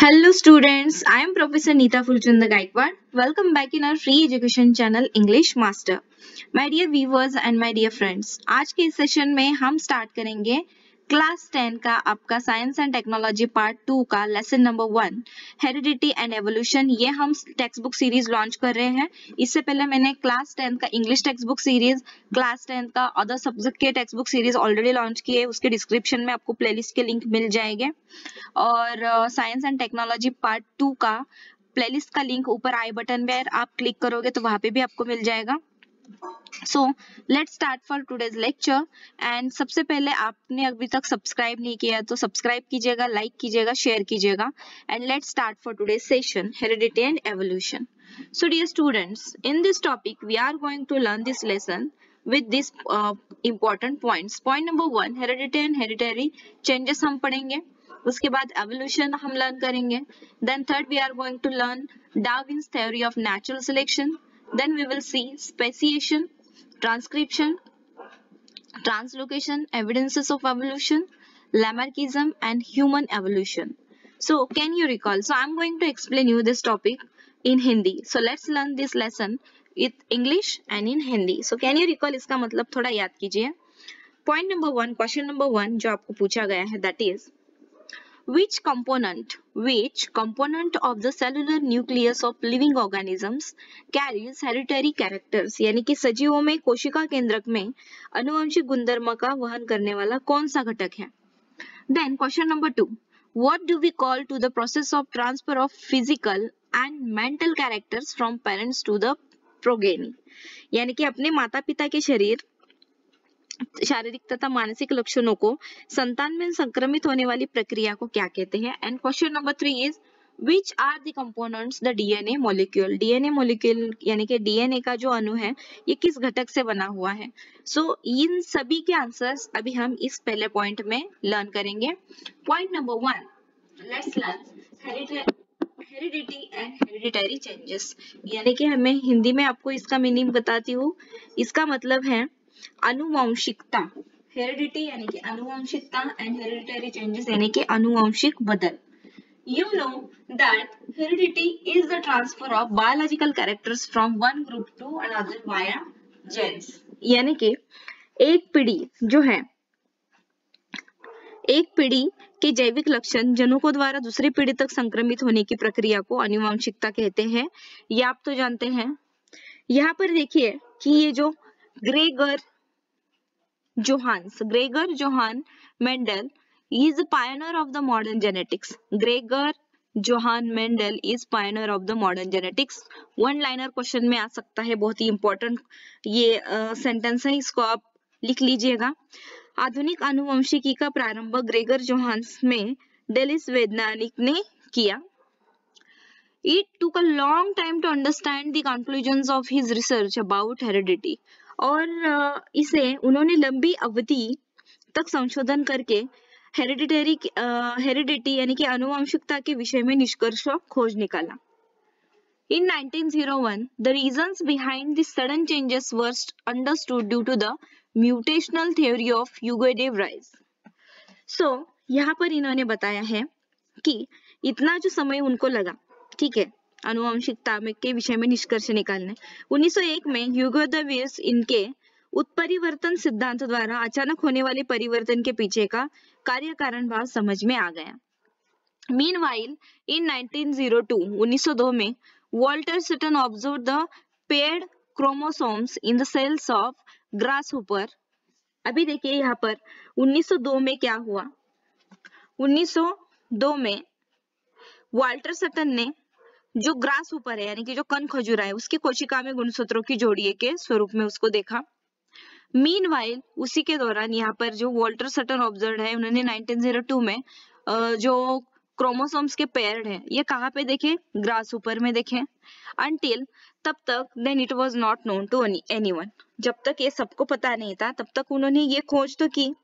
Hello students, I am Professor Neeta Fulchanda Gaikwad. Welcome back in our free education channel English Master. My dear viewers and my dear friends, आज के इस session में हम start करेंगे class 10 का आपका science and technology part 2 का lesson number 1 heredity and evolution. ये हम टेक्स्ट बुक सीरीज लॉन्च कर रहे हैं। इससे पहले मैंने क्लास 10 का English text book series, class 10 का अदर सब्जेक्ट के text book series already launch किए। उसके डिस्क्रिप्शन में आपको प्लेलिस्ट के लिंक मिल जाएंगे और साइंस एंड टेक्नोलॉजी पार्ट 2 का प्लेलिस्ट का लिंक ऊपर आई बटन पे आप क्लिक करोगे तो वहां पे भी आपको मिल जाएगा। So let's start for today's lecture. And सबसे पहले आपने अभी तक सब्सक्राइब नहीं किया तो सब्सक्राइब कीजिएगा, लाइक कीजिएगा, शेयर कीजिएगा। And let's start for today's session heredity and evolution. So dear students, in this topic we are going to learn this lesson with this important points. Point number 1 heredity and hereditary changes हम पढ़ेंगे। उसके बाद evolution हम learn करेंगे। Then third we are going to learn Darwin's theory of natural selection. Then we will see speciation, transcription, translocation, evidences of evolution, Lamarckism and human evolution. So can you recall? So I'm going to explain you this topic in Hindi. So let's learn this lesson with English and in Hindi. So can you recall? इसका मतलब थोड़ा याद कीजिए। Point number 1, question number 1 जो आपको पूछा गया है, that is which component of the cellular nucleus of living organisms carries hereditary characters? यानी कि सजीवों में कोशिका केंद्रक में आनुवंशिक गुणधर्म का वहन करने वाला कौन सा घटक है? Then question number 2, what do we call to the process of transfer of physical and mental characters from parents to the progeny? यानी कि अपने माता पिता के शारीरिक तथा मानसिक लक्षणों को संतान में संक्रमित होने वाली प्रक्रिया को क्या कहते हैं? And question number 3 is which are the components the DNA molecule? DNA molecule यानी कि डीएनए का जो अणु है ये किस घटक से बना हुआ है? सो इन सभी के आंसर्स अभी हम इस पहले पॉइंट में लर्न करेंगे। Point number 1, let's learn heredity and hereditary changes. यानी कि हमें हिंदी में आपको इसका मीनिंग बताती हूँ। इसका मतलब है अनुवांशिकता। हेरिडिटी यानी कि अनुवांशिकता एंड हेरिडिटरी चेंजेस यानी कि अनुवांशिक बदल। You know that heredity is the transfer of biological characters from one group to another via genes. यानी कि एक पीढ़ी के जैविक लक्षण जनकों द्वारा दूसरी पीढ़ी तक संक्रमित होने की प्रक्रिया को अनुवांशिकता कहते हैं। ये आप तो जानते हैं। यहाँ पर देखिए कि ये जो Gregor Johan Mendel is the pioneer of the modern genetics. Gregor Johann Mendel is pioneer of the modern genetics. One liner question में आ सकता है, बहुत ही इंपॉर्टेंट ये सेंटेंस है, इसको आप लिख लीजिएगा। आधुनिक आनुवंशिकी का प्रारंभ ग्रेगर जोहान्स में डेलिस वैज्ञानिक ने किया। It took a long time to understand the conclusions of his research about heredity. और इसे उन्होंने लंबी अवधि तक संशोधन करके हेरिडिटी यानी कि अनुवांशिकता के विषय में निष्कर्ष खोज निकाला। In 1901, the reasons behind the sudden changes were understood due to the mutational theory of Hugo de Vries. So यहाँ पर इन्होंने बताया है कि इतना जो समय उनको लगा, ठीक है, अनुवांशिकता में के विषय में निष्कर्ष निकालने, 1901 में ह्यूगो द वीर्स इनके उत्परिवर्तन सिद्धांत द्वारा अचानक होने वाले परिवर्तन के पीछे का कार्य कारण भाव समझ में आ गया। Meanwhile, in 1902 में Walter Sutton observed the paired chromosomes in the cells of grasshopper. अभी देखिए यहाँ पर 1902 में क्या हुआ? 1902 में वॉल्टर सटन ने जो ग्रासहॉपर है यानी कि जो कण खजूरा है उसकी कोशिका में गुणसूत्रों की जोड़ी के स्वरूप में उसको देखा। मीनवाइल उसी के दौरान यहाँ पर जो वॉल्टर सटन ऑब्जर्व है, उन्होंने 1902 में जो क्रोमोसोम्स के पेयर्ड है ये कहाँ पे देखे? ग्रासहॉपर में देखे। अंटिल तब तक then it was not known to anyone. जब तक ये सबको पता नहीं था तब तक उन्होंने ये खोज तो की।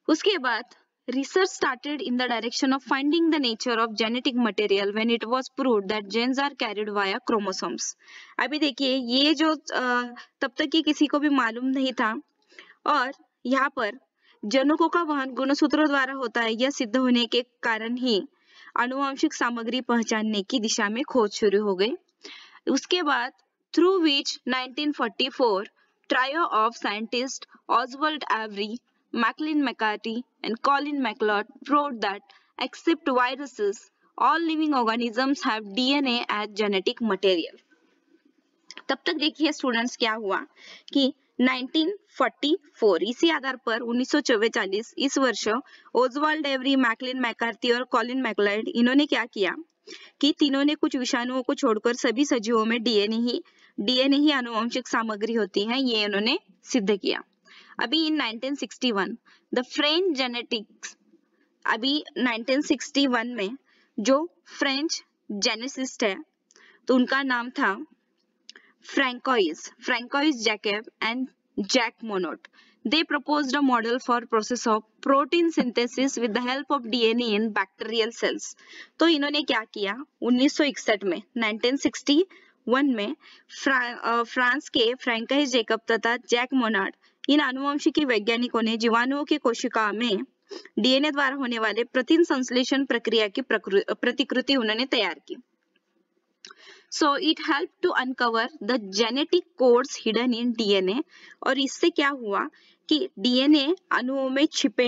उसके बाद research started in the direction of finding the nature of genetic material when it was proved that genes are carried via chromosomes. अभी देखिए ये जो तब तक ये किसी को भी मालूम नहीं था और यहाँ पर जनकों का वहन गुणसूत्रों द्वारा होता है, यह सिद्ध होने के कारण ही आनुवंशिक सामग्री पहचानने की दिशा में खोज शुरू हो गई। उसके बाद through which 1944 trio of scientists Oswald Avery, Maclean McCarthy and Colin McLeod wrote that except viruses, all living organisms have DNA as genetic material. तब तक देखिए स्टूडेंट्स क्या हुआ कि 1944 इसी आधार पर 1944 इस वर्ष ओजवाल्ड एवरी, मैकलिन मैकार्थी और कॉलिन मैकलॉयड इन्होंने क्या किया कि तीनों ने कुछ विषाणुओं को छोड़कर सभी सजीवों में डीएनए ही आनुवंशिक सामग्री होती है, ये उन्होंने सिद्ध किया। अभी इन 1961 द फ्रेंच जेनेटिक्स, अभी 1961 में जो फ्रेंच जेनेसिस्ट है तो उनका नाम था Francois Jacob and Jacques Monod. They proposed a model for process of protein synthesis with the help of DNA in bacterial cells. तो इन्होंने क्या किया 1961 में 1961 में फ्रांस के फ्रैंकाइस जैकब तथा जैक मोनार्ड इन आनुवंशिकी वैज्ञानिकों ने जीवाणुओं की कोशिका में डीएनए द्वारा होने वाले प्रोटीन संश्लेषण प्रक्रिया की प्रतिकृति उन्होंने तैयार की। So it helped to uncover the genetic codes hidden in DNA और इससे क्या हुआ कि डीएनए अणुओं में छिपे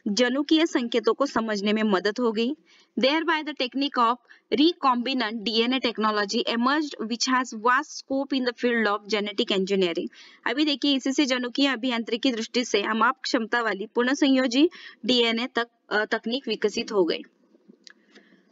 जनुकीय संकेतों को समझने में मदद हो गई। Thereby the technique of recombinant DNA technology emerged which has vast scope in the field of genetic engineering. अभी देखिए इसी से जनुकीय अभियांत्रिकी दृष्टि से अमाप क्षमता वाली पुनः संयोजी डीएनए तकनीक विकसित हो गई।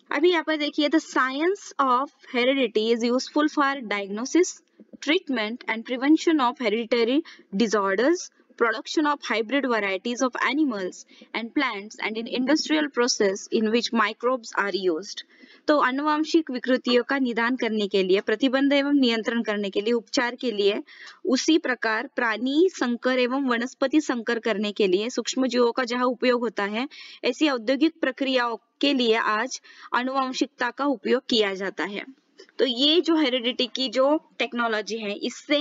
अभी यहाँ पर देखिए the science of heredity is useful for diagnosis, treatment and prevention of hereditary disorders, production of hybrid varieties of animals and plants and in industrial process in which microbes are used. तो आनुवंशिक विकृतियों का निदान करने के लिए, प्रतिबंध एवं नियंत्रण करने के लिए, उपचार के लिए, उसी प्रकार प्राणी संकर एवं वनस्पति संकर करने के लिए सूक्ष्म जीवों का जहाँ उपयोग होता है, ऐसी औद्योगिक प्रक्रियाओं के लिए आज आनुवंशिकता का उपयोग किया जाता है। तो ये जो हेरिडिटी की जो टेक्नोलॉजी है, इससे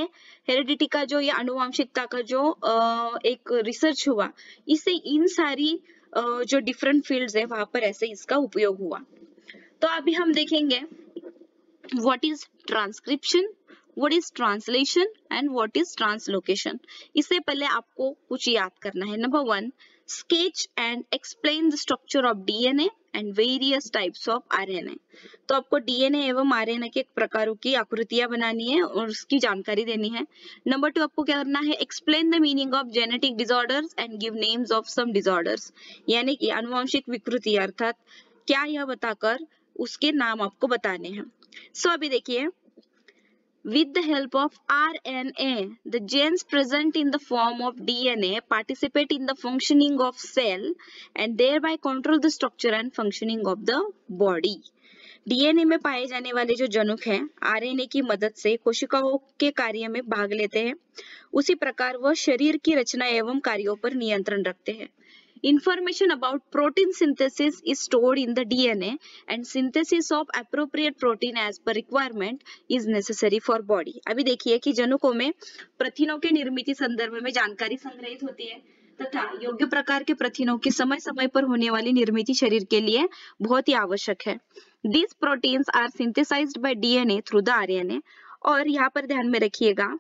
हेरिडिटी का जो ये आनुवंशिकता का जो एक रिसर्च हुआ, इससे इन सारी जो डिफरेंट फील्ड्स है वहां पर ऐसे इसका उपयोग हुआ। तो अभी हम देखेंगे what is transcription, what is translation and what is translocation. इससे पहले आपको कुछ याद करना है। Number 1, sketch and explain the structure of DNA and various types of RNA. तो आपको डीएनए एवं आरएनए के प्रकारों की आकृतियां बनानी है और उसकी जानकारी देनी है। नंबर 2, आपको क्या करना है, explain the meaning of genetic disorders and give names of some disorders, यानी कि आनुवंशिक विकृति अर्थात क्या यह बताकर उसके नाम आपको बताने हैं। सो अभी देखिए, with the help of RNA, the genes present in the form of DNA participate in the functioning of cell and thereby control the structure and functioning of the body. DNA में पाए जाने वाले जो जनुक हैं, आरएनए की मदद से कोशिकाओं के कार्य में भाग लेते हैं। उसी प्रकार वह शरीर की रचना एवं कार्यों पर नियंत्रण रखते हैं। Information about protein synthesis is stored in the DNA and synthesis of appropriate protein as per requirement is necessary for body. अभी देखिए कि जनुकों में प्रथिनों के निर्मित संदर्भ में जानकारी संग्रहित होती है तथा योग्य प्रकार के प्रथिनों की समय समय पर होने वाली निर्मित शरीर के लिए बहुत ही आवश्यक है। These proteins are synthesized by DNA through the RNA। और यहाँ पर ध्यान में रखिएगा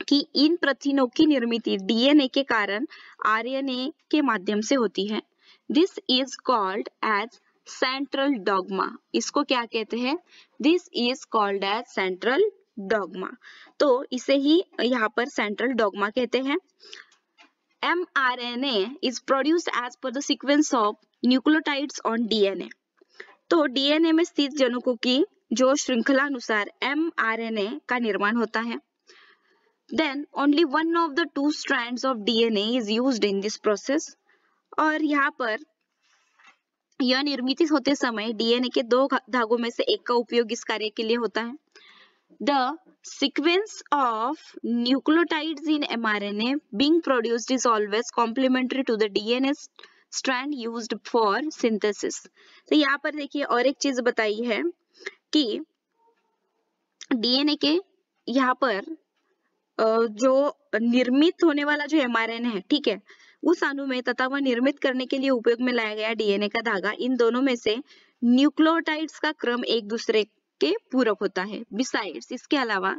कि इन प्रथिनों की निर्मित डीएनए के कारण आरएनए के माध्यम से होती है। This is called as central dogma. इसको क्या कहते हैं, this is called as central dogma. तो इसे ही यहाँ पर सेंट्रल डॉग्मा कहते हैं। mRNA is produced as per the sequence of nucleotides on DNA। तो डीएनए में स्थित जनुकों की जो श्रृंखलानुसार mRNA का निर्माण होता है। Then only one of the two strands of DNA is used in this process। और यहाँ पर यह निर्मित होते समय डीएनए के दो धागों में से एक का उपयोग इस कार्य के लिए होता है। The sequence of nucleotides in mRNA being produced is always complementary to the DNA strand used for synthesis। तो यहाँ पर देखिए और एक चीज बताई है कि डीएनए के यहाँ पर जो निर्मित होने वाला जो mRNA है, ठीक है, उस अणु में तथा वह निर्मित करने के लिए उपयोग में लाया गया डीएनए का धागा, इन दोनों में से न्यूक्लियोटाइड्स का क्रम एक दूसरे के पूरक होता है। बिसाइड्स, इसके अलावा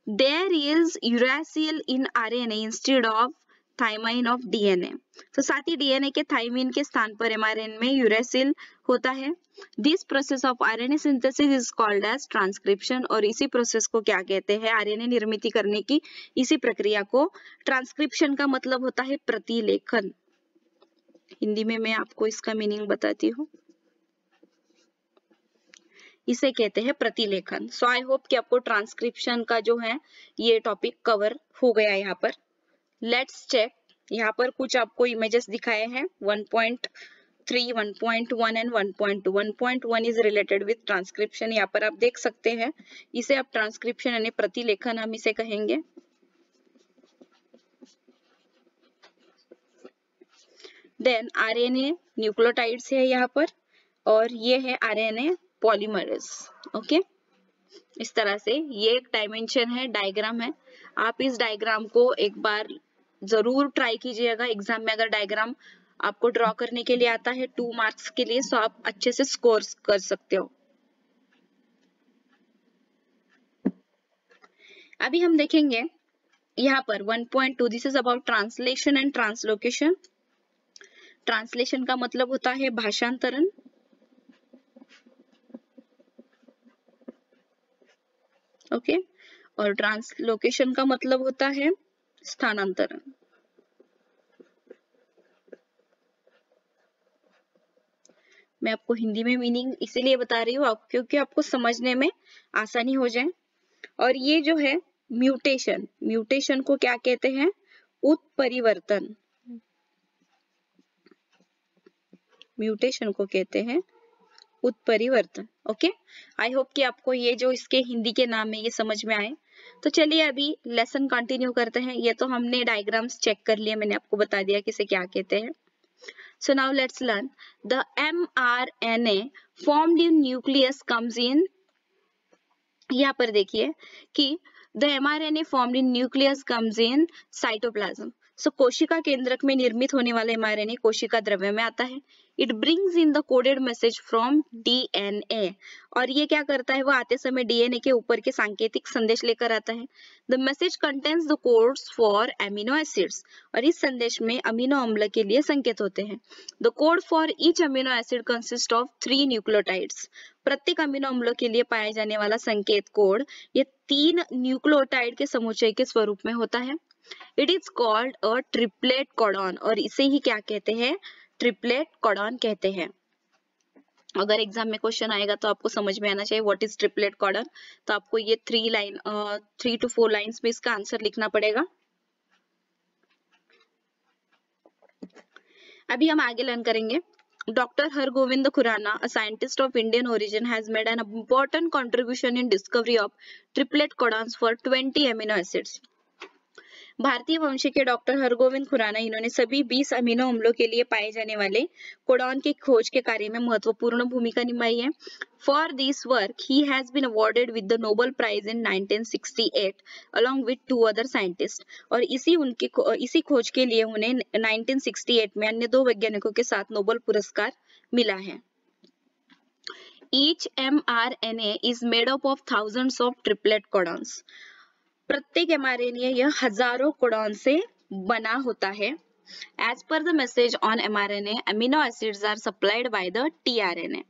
there is uracil in RNA instead of thymine of DNA. तो साथ ही डीएनए के थाइमिन के स्थान पर एमआरएनए में यूरेसिल होता है। This process of RNA synthesis is called as transcription, और इसी प्रोसेस को क्या कहते हैं, आरएनए निर्मित करने की इसी प्रक्रिया को ट्रांसक्रिप्शन का मतलब होता है प्रतिलेखन। हिंदी में मैं आपको इसका मीनिंग बताती हूँ, इसे कहते हैं प्रतिलेखन। सो आई होप कि आपको ट्रांसक्रिप्शन का जो है ये टॉपिक कवर हो गया यहाँ पर। लेट्स चेक, यहाँ पर कुछ आपको इमेजेस दिखाए हैं 1.3, 1.1 and 1.2। 1.1 is related with transcription, यहाँ पर आप देख सकते हैं, इसे आप ट्रांसक्रिप्शन यानी प्रतिलेखन हम इसे कहेंगे। देन आरएनए न्यूक्लियोटाइड्स है यहाँ पर, और ये है आरएनए पॉलीमरेज। ओके, इस तरह से ये एक डायमेंशन है, डायग्राम है। आप इस डायग्राम को एक बार जरूर ट्राई कीजिएगा एग्जाम में। अगर डायग्राम आपको ड्रॉ करने के लिए आता है 2 मार्क्स के लिए, तो आप अच्छे से स्कोर कर सकते हो। अभी हम देखेंगे यहाँ पर 1.2, this is about translation and translocation. Translation का मतलब होता है भाषांतरण, ओके, और ट्रांसलोकेशन का मतलब होता है स्थानांतरण। मैं आपको हिंदी में मीनिंग इसीलिए बता रही हूँ क्योंकि आपको समझने में आसानी हो जाए। और ये जो है म्यूटेशन, म्यूटेशन को क्या कहते हैं, उत्परिवर्तन। म्यूटेशन को कहते हैं उत्परिवर्तन। ओके, आई होप कि आपको ये जो इसके हिंदी के नाम है ये समझ में आए। तो चलिए अभी लेसन कंटिन्यू करते हैं। ये तो हमने डायग्राम्स चेक कर लिए, मैंने आपको बता दिया कि इसे क्या कहते हैं। So now let's learn the mRNA formed in nucleus comes in, यहाँ पर देखिए कि the mRNA formed in nucleus comes in cytoplasm. So कोशिका केंद्रक में निर्मित होने वाले mRNA कोशिका द्रव्य में आता है। It brings in the coded message from DNA, और ये क्या करता है, वो आते समय DNA के ऊपर के सांकेतिक संदेश लेकर आता है। The message contains the codes for amino acids, और इस संदेश में अमीनो अम्ल के लिए संकेत होते हैं। The code for each amino acid consists of 3 nucleotides. प्रत्येक अमीनो अम्ल के लिए पाए जाने वाला संकेत कोड ये 3 न्यूक्लियोटाइड के समुच्चय के स्वरूप में होता है। It is called a triplet codon, और इसे ही क्या कहते हैं, ट्रिपलेट कोडॉन कहते हैं। अगर एग्जाम में क्वेश्चन आएगा तो आपको समझ में आना चाहिए व्हाट इज ट्रिपलेट कोडॉन। तो आपको ये 3 to 4 लाइंस में इसका आंसर लिखना पड़ेगा। अभी हम आगे लर्न करेंगे। Dr. Hargovind Khurana, a scientist of Indian origin, has made an important contribution in discovery of triplet codons for 20 amino acids. भारतीय वंश के डॉक्टर हरगोविंद खुराना, इन्होंने सभी 20 अमीनो अम्लों के लिए पाए जाने वाले कोडॉन के खोज के कार्य में महत्वपूर्ण भूमिका निभाई है। For this work he has been awarded with the Nobel prize in 1968 along with 2 other scientist, और इसी खोज के लिए उन्हें 1968 में अन्य 2 वैज्ञानिकों के साथ नोबेल पुरस्कार मिला है। Each mRNA is made up of thousands of triplet codons. प्रत्येक mRNA यह हजारों कोडॉन से बना होता है। As per the message on mRNA, amino acids are supplied by the tRNA.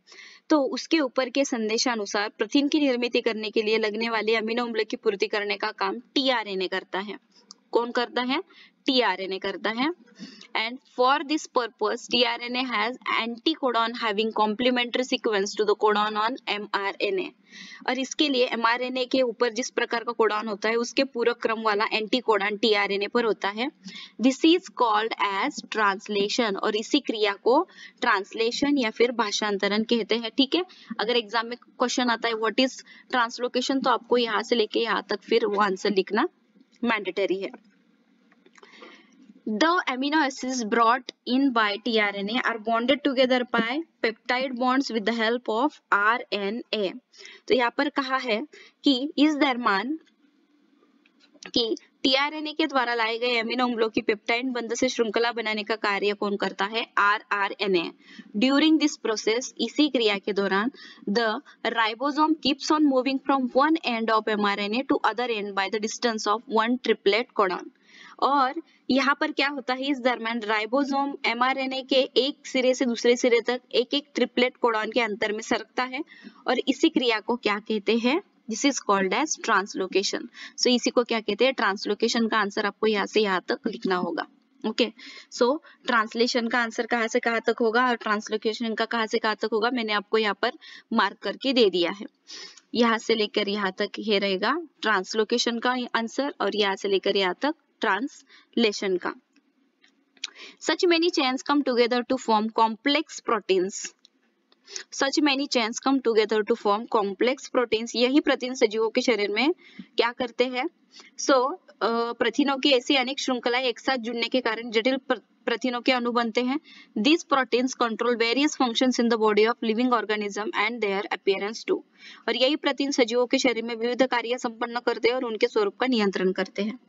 तो उसके ऊपर के संदेशानुसार प्रोटीन की निर्मित करने के लिए लगने वाले अमीनो अम्ल की पूर्ति करने का काम tRNA करता है। कौन करता है, tRNA करता है। And for this purpose, tRNA has anticodon having complementary sequence to the codon on mRNA. और इसके लिए mRNA के ऊपर जिस प्रकार का कोडॉन होता है उसके पूरक क्रम वाला एंटीकोडॉन tRNA पर होता है। This is called as translation, और इसी क्रिया को ट्रांसलेशन या फिर भाषांतरण कहते हैं। ठीक है, अगर एग्जाम में क्वेश्चन आता है व्हाट इज ट्रांसलोकेशन, तो आपको यहाँ से लेके यहाँ तक फिर वो आंसर लिखना मैंडेटरी है। The amino acids brought in by tRNA are bonded together by peptide bonds with the help of RNA. तो यहाँ पर कहा है कि इस दरम्यान कि टीआरएनए के द्वारा लाए गए एमिनो अम्लों की पेप्टाइड बंध से श्रृंखला बनाने का कार्य कौन करता है? आरआरएनए। ड्यूरिंग दिस प्रोसेस, इसी क्रिया के दौरान the ribosome keeps on moving from one end of mRNA to other end by the distance of one triplet codon. और यहाँ पर क्या होता है, इस दरम्यान राइबोसोम एमआरएनए के एक सिरे से दूसरे सिरे तक एक एक ट्रिपलेट कोडॉन के अंतर में सरकता है और इसी क्रिया को क्या कहते हैं? This is called as translocation. So इसी को क्या कहते हैं? ट्रांसलोकेशन का आंसर आपको यहाँ से यहाँ तक लिखना होगा। ओके, सो ट्रांसलेशन का आंसर कहाँ से कहाँ तक होगा और ट्रांसलोकेशन का कहाँ से कहाँ तक होगा, मैंने आपको यहाँ पर मार्क करके दे दिया है। यहाँ से लेकर यहाँ तक ये रहेगा ट्रांसलोकेशन का आंसर और यहाँ से लेकर यहाँ तक ट्रांसलेशन का। Such many chains come together to form complex proteins. Such many chains come together to form complex proteins. यही प्रोटीन सजीवों के शरीर में क्या करते हैं? प्रोटीनों की ऐसी अनेक श्रृंखलाएं एक साथ जुड़ने के कारण जटिल प्रोटीनों के अणु बनते हैं। These proteins control various functions in the body of living organism and their appearance too. और यही प्रोटीन सजीवों के शरीर में विविध कार्य संपन्न करते हैं और उनके स्वरूप का नियंत्रण करते हैं।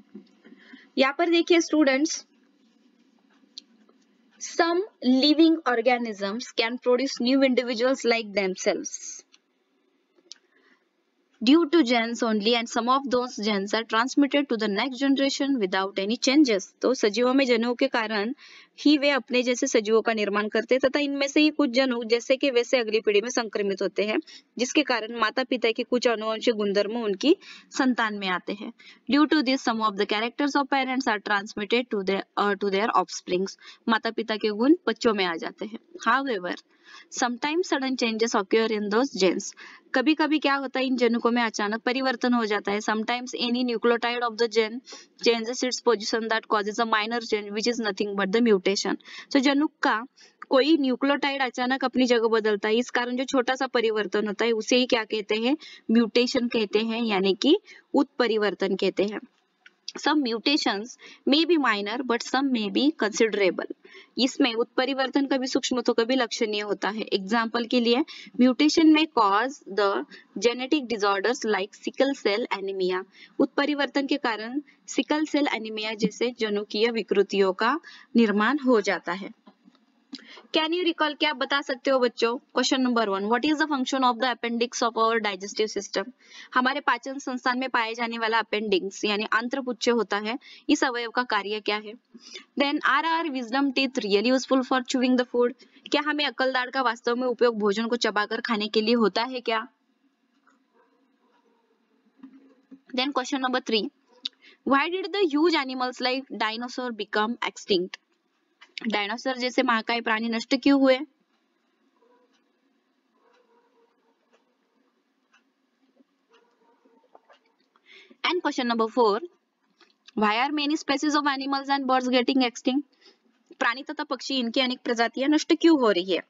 यहाँ पर देखिए students, some living organisms can produce new individuals like themselves due to genes only, and some of those genes are transmitted to the next generation without any changes. तो सजीवों में जनुओं के कारण ही वे अपने जैसे सजीवों का निर्माण करते हैं तथा इनमें से ही कुछ जनु जैसे कि वैसे अगली पीढ़ी में संक्रमित होते हैं, जिसके कारण माता पिता के कुछ अनुवांशिक गुणधर्म उनकी संतान में आते हैं। Due to this some of the characters of parents are transmitted to their offsprings. माता पिता के गुण बच्चों में आ जाते हैं। However, sometimes sudden changes occur in those genes. कभी कभी क्या होता है, इन जनुकों में अचानक परिवर्तन हो जाता है। Sometimes any nucleotide of the gene changes its position that causes a minor change which is nothing but the mutation. So जनुक का कोई न्यूक्लियोटाइड अचानक अपनी जगह बदलता है, इस कारण जो छोटा सा परिवर्तन होता है उसे ही क्या कहते हैं? म्यूटेशन कहते हैं, यानी कि उत्परिवर्तन कहते हैं। Some mutations may be minor but some may be considerable. इसमें उत्परिवर्तन कभी सूक्ष्म तो कभी लक्षणीय होता है। एग्जाम्पल के लिए, म्यूटेशन में cause the genetic disorders like sickle cell anaemia. उत्परिवर्तन के कारण सिकल सेल एनीमिया जैसे जनुकीय विकृतियों का निर्माण हो जाता है। कैन यू रिकॉल, क्या आप बता सकते हो बच्चों? Question number 1, what is the function of the appendix of our digestive system? हमारे पाचन संस्थान में पाए जाने वाला अपेंडिक्स यानी आंत्रपुच्छ होता है, इस अवयव का कार्य क्या है? Then are our wisdom teeth really useful for chewing the food? क्या हमें अक्ल दाढ़ का वास्तव में उपयोग भोजन को चबाकर खाने के लिए होता है क्या? Then question number 3, why did the huge animals like dinosaur become extinct? Dinosaur जैसे महाकाय प्राणी नष्ट क्यों हुए? And question number 4, why are many species of animals and birds getting extinct? प्राणी तथा पक्षी इनकी अनेक प्रजातियां नष्ट क्यों हो रही है?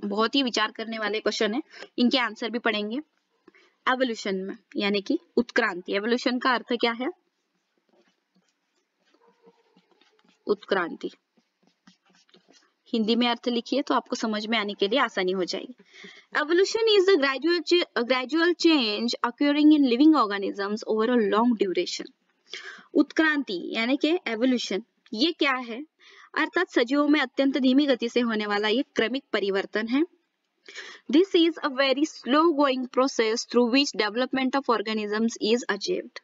बहुत ही विचार करने वाले क्वेश्चन है, इनके आंसर भी पढ़ेंगे। एवोल्यूशन में यानी कि उत्क्रांति। एवोल्यूशन का अर्थ क्या है? उत्क्रांति। हिंदी में अर्थ लिखिए तो आपको समझ में आने के लिए आसानी हो जाएगी। Evolution is the gradual change occurring in living organisms over a long duration. उत्क्रांति यानी कि एवोल्यूशन, ये क्या है? अर्थात सजीवों में अत्यंत धीमी गति से होने वाला ये क्रमिक परिवर्तन है। This is a very slow going process through which development of organisms is achieved.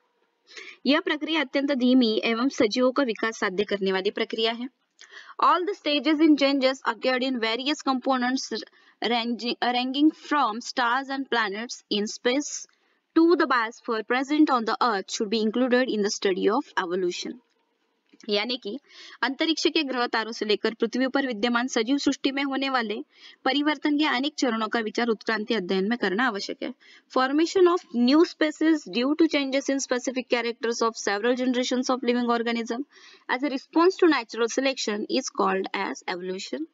यह प्रक्रिया अत्यंत धीमी एवं सजीवों का विकास साध्य करने वाली प्रक्रिया है। All the stages and changes occurred in various components ranging from stars and planets in space to the biosphere present on the earth should be included in the study of evolution. यानी कि अंतरिक्ष के ग्रह तारों से लेकर पृथ्वी पर विद्यमान सजीव सृष्टि में होने वाले परिवर्तन के अनेक चरणों का विचार उत्क्रांति अध्ययन में करना आवश्यक है। Formation of new species due to changes in specific characters of several generations of living organism as a response to natural selection is called as evolution.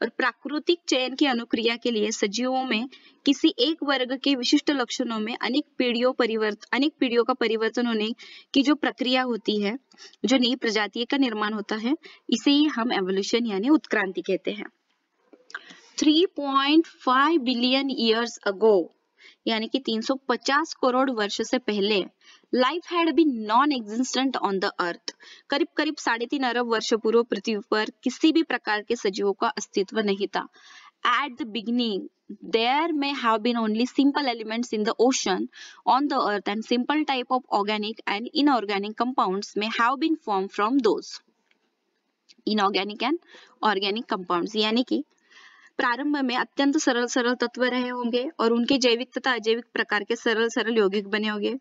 और प्राकृतिक चयन की अनुक्रिया के लिए सजीवों में किसी एक वर्ग के विशिष्ट लक्षणों में अनेक पीढ़ियों का परिवर्तन होने की जो प्रक्रिया होती है, जो नई प्रजाति का निर्माण होता है, इसे ही हम एवोल्यूशन यानी उत्क्रांति कहते हैं। 3.5 बिलियन ईयर्स अगो यानी कि 350 करोड़ वर्ष से पहले life had been non existent on the earth. करीब करीब 3.5 अरब वर्ष पूर्व पृथ्वी पर किसी भी प्रकार के सजीवों का अस्तित्व नहीं था। At the beginning, there may have been only simple elements in the ocean, on the earth, and simple type of organic and inorganic compounds may have been formed from those. Inorganic and organic compounds, यानी कि प्रारंभ में अत्यंत सरल सरल तत्व रहे होंगे और उनके जैविक तथा अजैविक प्रकार के सरल सरल यौगिक बने होंगे,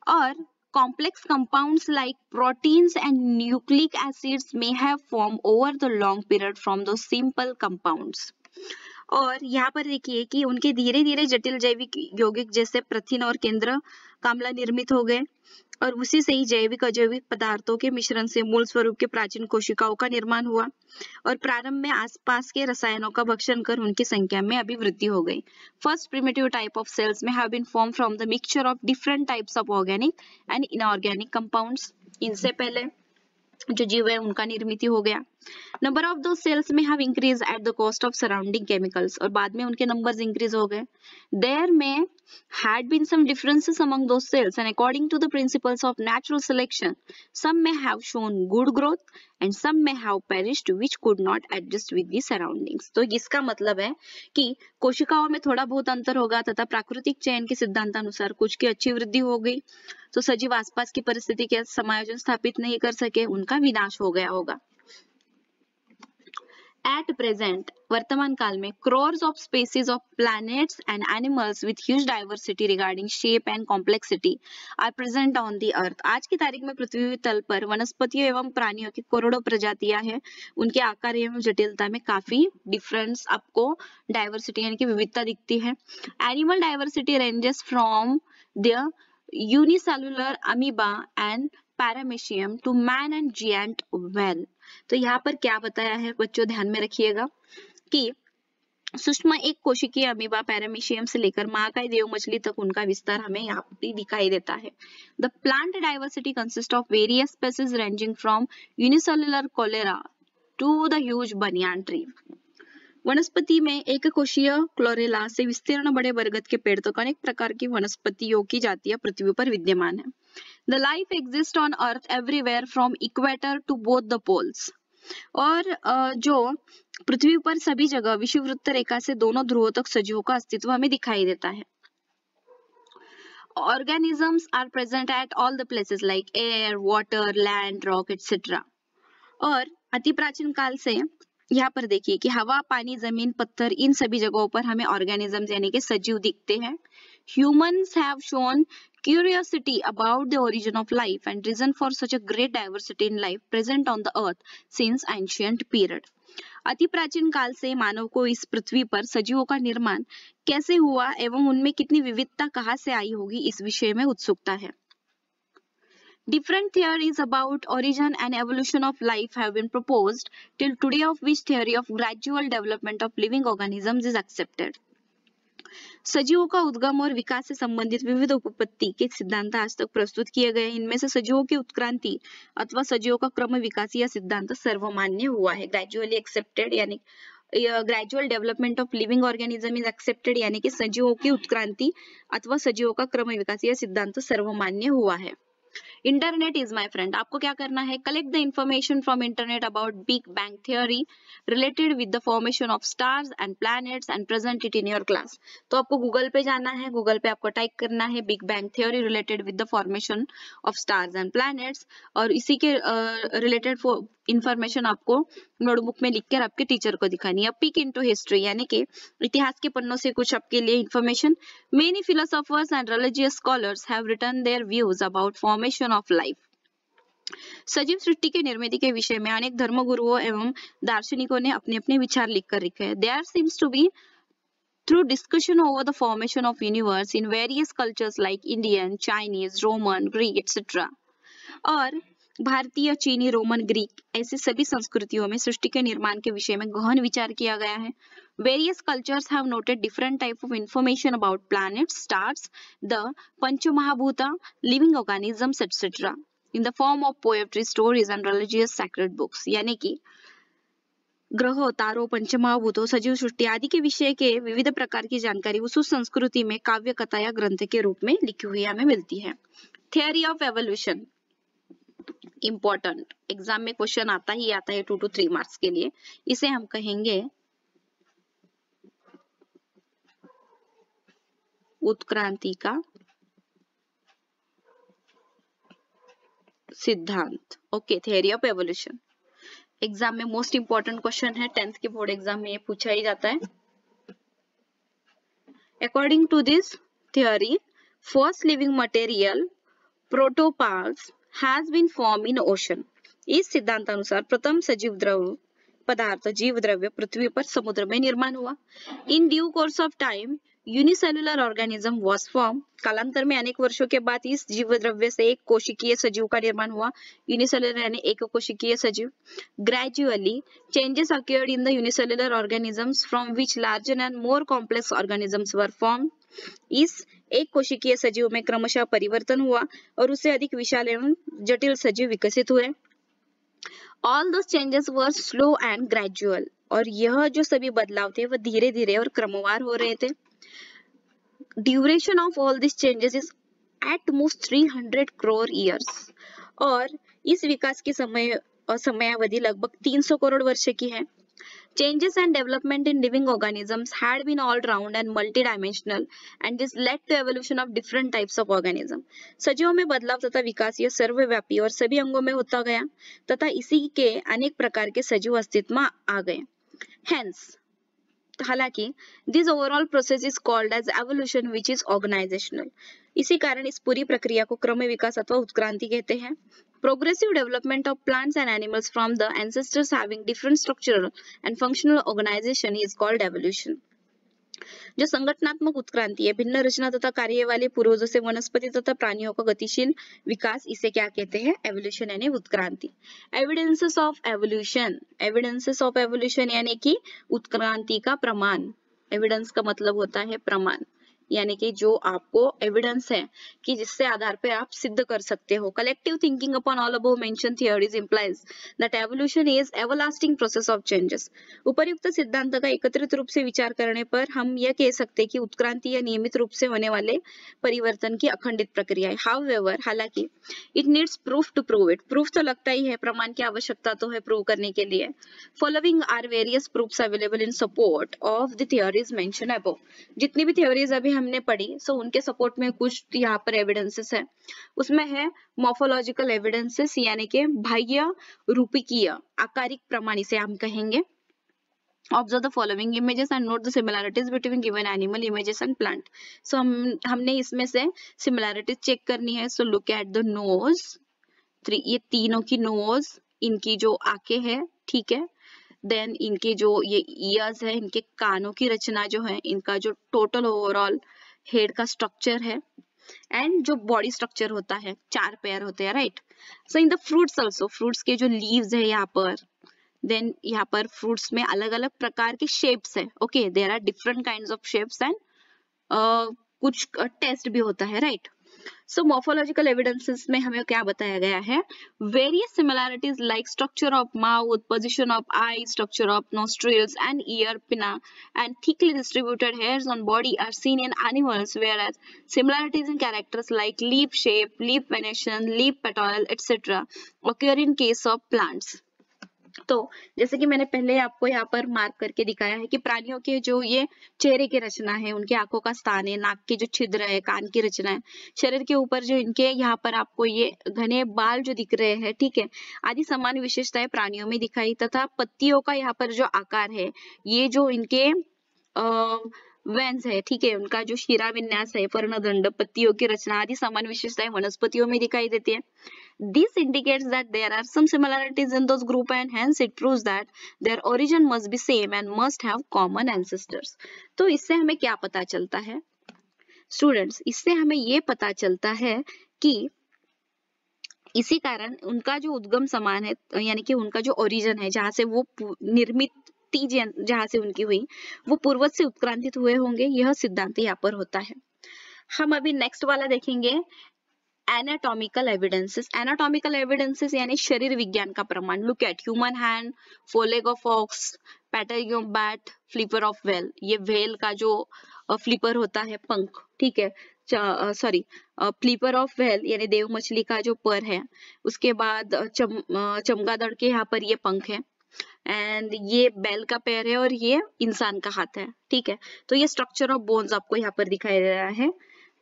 और complex compounds like proteins and nucleic acids may have formed over the long period from those simple compounds. और यहाँ पर देखिए कि उनके धीरे धीरे जटिल जैविक यौगिक जैसे प्रथिन और केंद्र काम्ल निर्मित हो गए और उसी से ही जैविक अजैविक पदार्थों के मिश्रण से मूल स्वरूप के प्राचीन कोशिकाओं का निर्माण हुआ और प्रारंभ में आसपास के रसायनों का भक्षण कर उनकी संख्या में अभिवृद्धि हो गई। First primitive type of cells may have been form from the mixture of different types of organic and inorganic compounds. इनसे पहले जो जीव है उनका निर्मित हो गया। नंबर ऑफ दो cells may have increase at the cost of surrounding chemicals, और बाद में उनके नंबर्स इंक्रीज हो गए। देयर में had been some differences among those cells, and according to the principles of natural selection, some may have shown good growth and some may have perished which could not adjust with the surroundings। तो इसका मतलब है कि कोशिकाओं में थोड़ा बहुत अंतर होगा तथा प्राकृतिक चयन के सिद्धांतानुसार कुछ की अच्छी वृद्धि हो गई तो सजीव आसपास की परिस्थिति के समायोजन स्थापित नहीं कर सके, उनका विनाश हो गया होगा। At present, वर्तमान काल में crores of species of planets and animals with huge diversity regarding shape and complexity are present on the earth। आज की तारीख में पृथ्वी तल पर वनस्पतियों एवं प्राणियों की करोड़ों प्रजातियां हैं। उनके आकार एवं जटिलता में काफी डिफरेंस आपको डाइवर्सिटी यानी कि विविधता दिखती है। Animal diversity ranges from the unicellular amoeba and paramecium to man and giant whale. तो यहाँ पर क्या बताया है बच्चों, ध्यान में रखिएगा कि सूक्ष्म एक कोशिकीय अमीबा पैरामीशियम से लेकर महाकाय देव मछली तक उनका विस्तार हमें यहाँ पे दिखाई देता है। The plant diversity consist of various species ranging from unicellular chlorella to the huge banyan tree. वनस्पति में एक कोशीय क्लोरेला से विस्तीर्ण बड़े बरगद के पेड़ तक अनेक प्रकार की वनस्पतियों की जातियां पृथ्वी पर विद्यमान है। The life exist on earth everywhere from equator to both the poles. और जो पृथ्वी पर सभी जगह विषुववृत्त रेखा से दोनों ध्रुवों तक सजीवों का अस्तित्व हमें दिखाई देता है। Organisms are present at all the places like air, water, land, rock, etc. और अति प्राचीन काल से यहाँ पर देखिए कि हवा, पानी, जमीन, पत्थर, इन सभी जगहों पर हमें ऑर्गेनिजम्स यानी कि सजीव दिखते हैं। Humans have shown curiosity about the origin of life and reason for such a great diversity in life present on the earth since ancient period। अति प्राचीन काल से मानव को इस पृथ्वी पर सजीवों का निर्माण कैसे हुआ एवं उनमें कितनी विविधता कहाँ से आई होगी, इस विषय में उत्सुकता है। Different theories about origin and evolution of life have been proposed till today, of which theory of gradual development of living organisms is accepted। सजीवों का उद्गम और विकास से संबंधित विविध उपपत्ति के सिद्धांत आज तक प्रस्तुत किए गए। इनमें से सजीवों की उत्क्रांति अथवा सजीवों का क्रम विकास यह सिद्धांत सर्वमान्य हुआ है। ग्रेजुअली एक्सेप्टेड यानी gradual development of living organism is accepted यानी कि सजीवों की उत्क्रांति अथवा सजीवों का क्रम विकास यह सिद्धांत सर्वमान्य हुआ है। Internet is my friend. आपको क्या करना है, collect the information from internet about big bang theory related with the formation of stars and planets and present it in your class. तो आपको गूगल पे जाना है, गूगल पे आपको टाइप करना है big bang theory related with the formation of stars and planets और इसी के रिलेटेड इंफॉर्मेशन आपको नोटबुक में लिखकर आपके टीचर को दिखानी है। पिक इनटू हिस्ट्री यानी कि इतिहास के पन्नों से कुछ आपके लिए information. Many philosophers and religious scholars have written their views about formation of life. सजीव सृष्टि के निर्मिति के विषय में अनेक धर्मगुरुओं एवं दार्शनिकों ने अपने अपने विचार लिखकर लिखे हैं। There seems to be through discussion over the formation of universe in various cultures like Indian, Chinese, Roman, Greek, etc. और भारतीय, चीनी, रोमन, ग्रीक ऐसे सभी संस्कृतियों में सृष्टि के निर्माण के विषय में गहन विचार किया गया है। Various cultures have noted different type of information about planets, stars, the Panchamahabhuta, living organisms, etc. in the form of poetry, stories and religious sacred books। यानी कि ग्रहों, तारों, पंचमहाभूतों, सजीव सृष्टि आदि के विषय के विविध प्रकार की जानकारी उस संस्कृति में काव्य, कथा या ग्रंथ के रूप में लिखी हुई हमें मिलती है। Theory of evolution important, exam में क्वेश्चन आता ही आता है 2 to 3 मार्क्स के लिए। इसे हम कहेंगे उत्क्रांति का सिद्धांत। Okay, theory of evolution exam में मोस्ट इंपॉर्टेंट क्वेश्चन है, 10th के बोर्ड एग्जाम में ये पूछा ही जाता है। According to this theory, first living material protoplasm has been form in ocean. इस सिद्धांतानुसार प्रथम सजीव द्रव पदार्थ जीव द्रव्य पृथ्वी पर समुद्र में निर्माण हुआ। In due course of time unicellular organism was form. कालांतर में अनेक वर्षों के बाद इस जीव द्रव्य से एक कोशिकीय सजीव का निर्माण हुआ। यूनिसेल्युलर यानी एक कोशिकीय सजीव। Gradually changes occurred in the unicellular organisms from which larger and more complex organisms were form. इस एक कोशिकीय सजीव में क्रमशः परिवर्तन हुआ और उससे अधिक विशाल एवं जटिल सजीव विकसित हुए। All those changes were slow and gradual। और यह जो सभी बदलाव थे वह धीरे धीरे और क्रमवार हो रहे थे। Duration of all this changes is at most 300 crore years। और इस विकास की समयावधि लगभग 300 करोड़ वर्ष की है। Changes and development in living organisms had been all round and multidimensional and this led to evolution of different types of organism। सजीवों में बदलाव तथा विकास यह सर्वव्यापी और सभी अंगों में होता गया तथा इसी के अनेक प्रकार के सजीव अस्तित्व में आ गए। Hence, हालांकि this overall process is called as evolution which is organisational. इसी कारण इस पूरी प्रक्रिया को क्रम विकास अथवा उत्क्रांति कहते हैं। Progressive development of plants and animals from the ancestors having different structural and functional organization is called evolution। जो संगठनात्मक उत्क्रांति है, भिन्न रचना तथा कार्य वाले पूर्वजों से वनस्पति तथा प्राणियों का गतिशील विकास, इसे क्या कहते हैं? एवोल्यूशन यानी उत्क्रांति। Evidences of evolution, evidences of evolution यानी कि उत्क्रांति का प्रमाण। एविडेंस का मतलब होता है प्रमाण, यानी कि जो आपको एविडेंस है कि जिससे आधार पे आप सिद्ध कर सकते हो। Collective thinking upon all above mentioned theories implies that evolution is everlasting process of changes. उपर्युक्त सिद्धांत का एकत्रित रूप से विचार करने पर हम यह कह सकते हैं कि उत्क्रांति या नियमित रूप से होने वाले परिवर्तन की अखंडित प्रक्रिया है। हाउएवर, हालांकि it needs proof to prove it. Proof तो लगता ही है, प्रमाण की आवश्यकता तो है प्रूव करने के लिए। Following are various proofs available in support of the theories mentioned above. जितनी भी थियरीज अभी हमने पढ़ी सो उनके सपोर्ट में कुछ यहाँ पर एविडेंसेस है। उसमें है मॉर्फोलॉजिकल एविडेंसेस यानी कि बाह्य रूपिकीय आकारिक प्रमाण, इसे हम कहेंगे। Observe the following images and note the similarities between given animal images and plant। so हमने इसमें से similarities चेक करनी है। so look at the nose, ये तीनों की नोज, इनकी जो आंखें है, ठीक है। देन इनके जो ये ईयर्स है, इनके कानों की रचना जो है, इनका जो टोटल ओवरऑल हेड का स्ट्रक्चर है एंड जो बॉडी स्ट्रक्चर होता है, 4 पेयर होते हैं, right. So in the fruits also, fruits के जो लीव्स है यहाँ पर, देन यहाँ पर फ्रूट्स में अलग अलग प्रकार के शेप्स है। Okay, there are different kinds of shapes and कुछ टेस्ट भी होता है, राइट। सो मॉर्फोलॉजिकल एविडेंसेस में हमें क्या बताया गया है? Various similarities like structure of mouth, position of eye, structure of nostrils and ear pinna and thickly distributed hairs on body are seen in animals, whereas similarities in characters like leaf shape, leaf venation, leaf petal, etc. occur in case of plants। तो जैसे कि मैंने पहले आपको यहाँ पर mark करके दिखाया है कि प्राणियों के जो ये चेहरे की रचना है, उनके आंखों का स्थान है, नाक के जो छिद्र है, कान की रचना है, शरीर के ऊपर जो इनके यहाँ पर आपको ये घने बाल जो दिख रहे हैं, ठीक है, आदि समान विशेषताएं प्राणियों में दिखाई तथा पत्तियों का यहाँ पर जो आकार है, ये जो इनके वेन्स है, ठीक है, उनका जो शिरा विन्यास है, पर्णदंड, पत्तियों की रचना आदि समान विशेषताएं वनस्पतियों में दिखाई देती है। This indicates that there are some similarities in those group and hence it proves that their origin must be same and must have common ancestors। तो इससे हमें क्या पता चलता है स्टूडेंट्स? इससे हमें ये पता चलता है कि इसी कारण उनका जो उद्गम समान है, यानी कि उनका जो ओरिजिन है, जहाँ से वो निर्मित जहाँ से उनकी हुई, वो पूर्वज से उत्क्रांतित हुए होंगे, यह सिद्धांत यहाँ पर होता है। हम अभी नेक्स्ट वाला देखेंगे, एनाटॉमिकल एविडेंसेस यानी शरीर विज्ञान का प्रमाण. Look at human hand, four leg of aux, pattern of bat, flipper of well. ये वेल का जो फ्लिपर होता है पंख, ठीक है, सॉरी फ्लिपर ऑफ वेल यानी देव मछली का जो पर है, उसके बाद चमगादड़ के यहाँ पर ये पंख है, एंड ये बैल का पैर है और ये इंसान का हाथ है, ठीक है. तो ये स्ट्रक्चर ऑफ बोन्स आपको यहाँ पर दिखाई दे रहा है,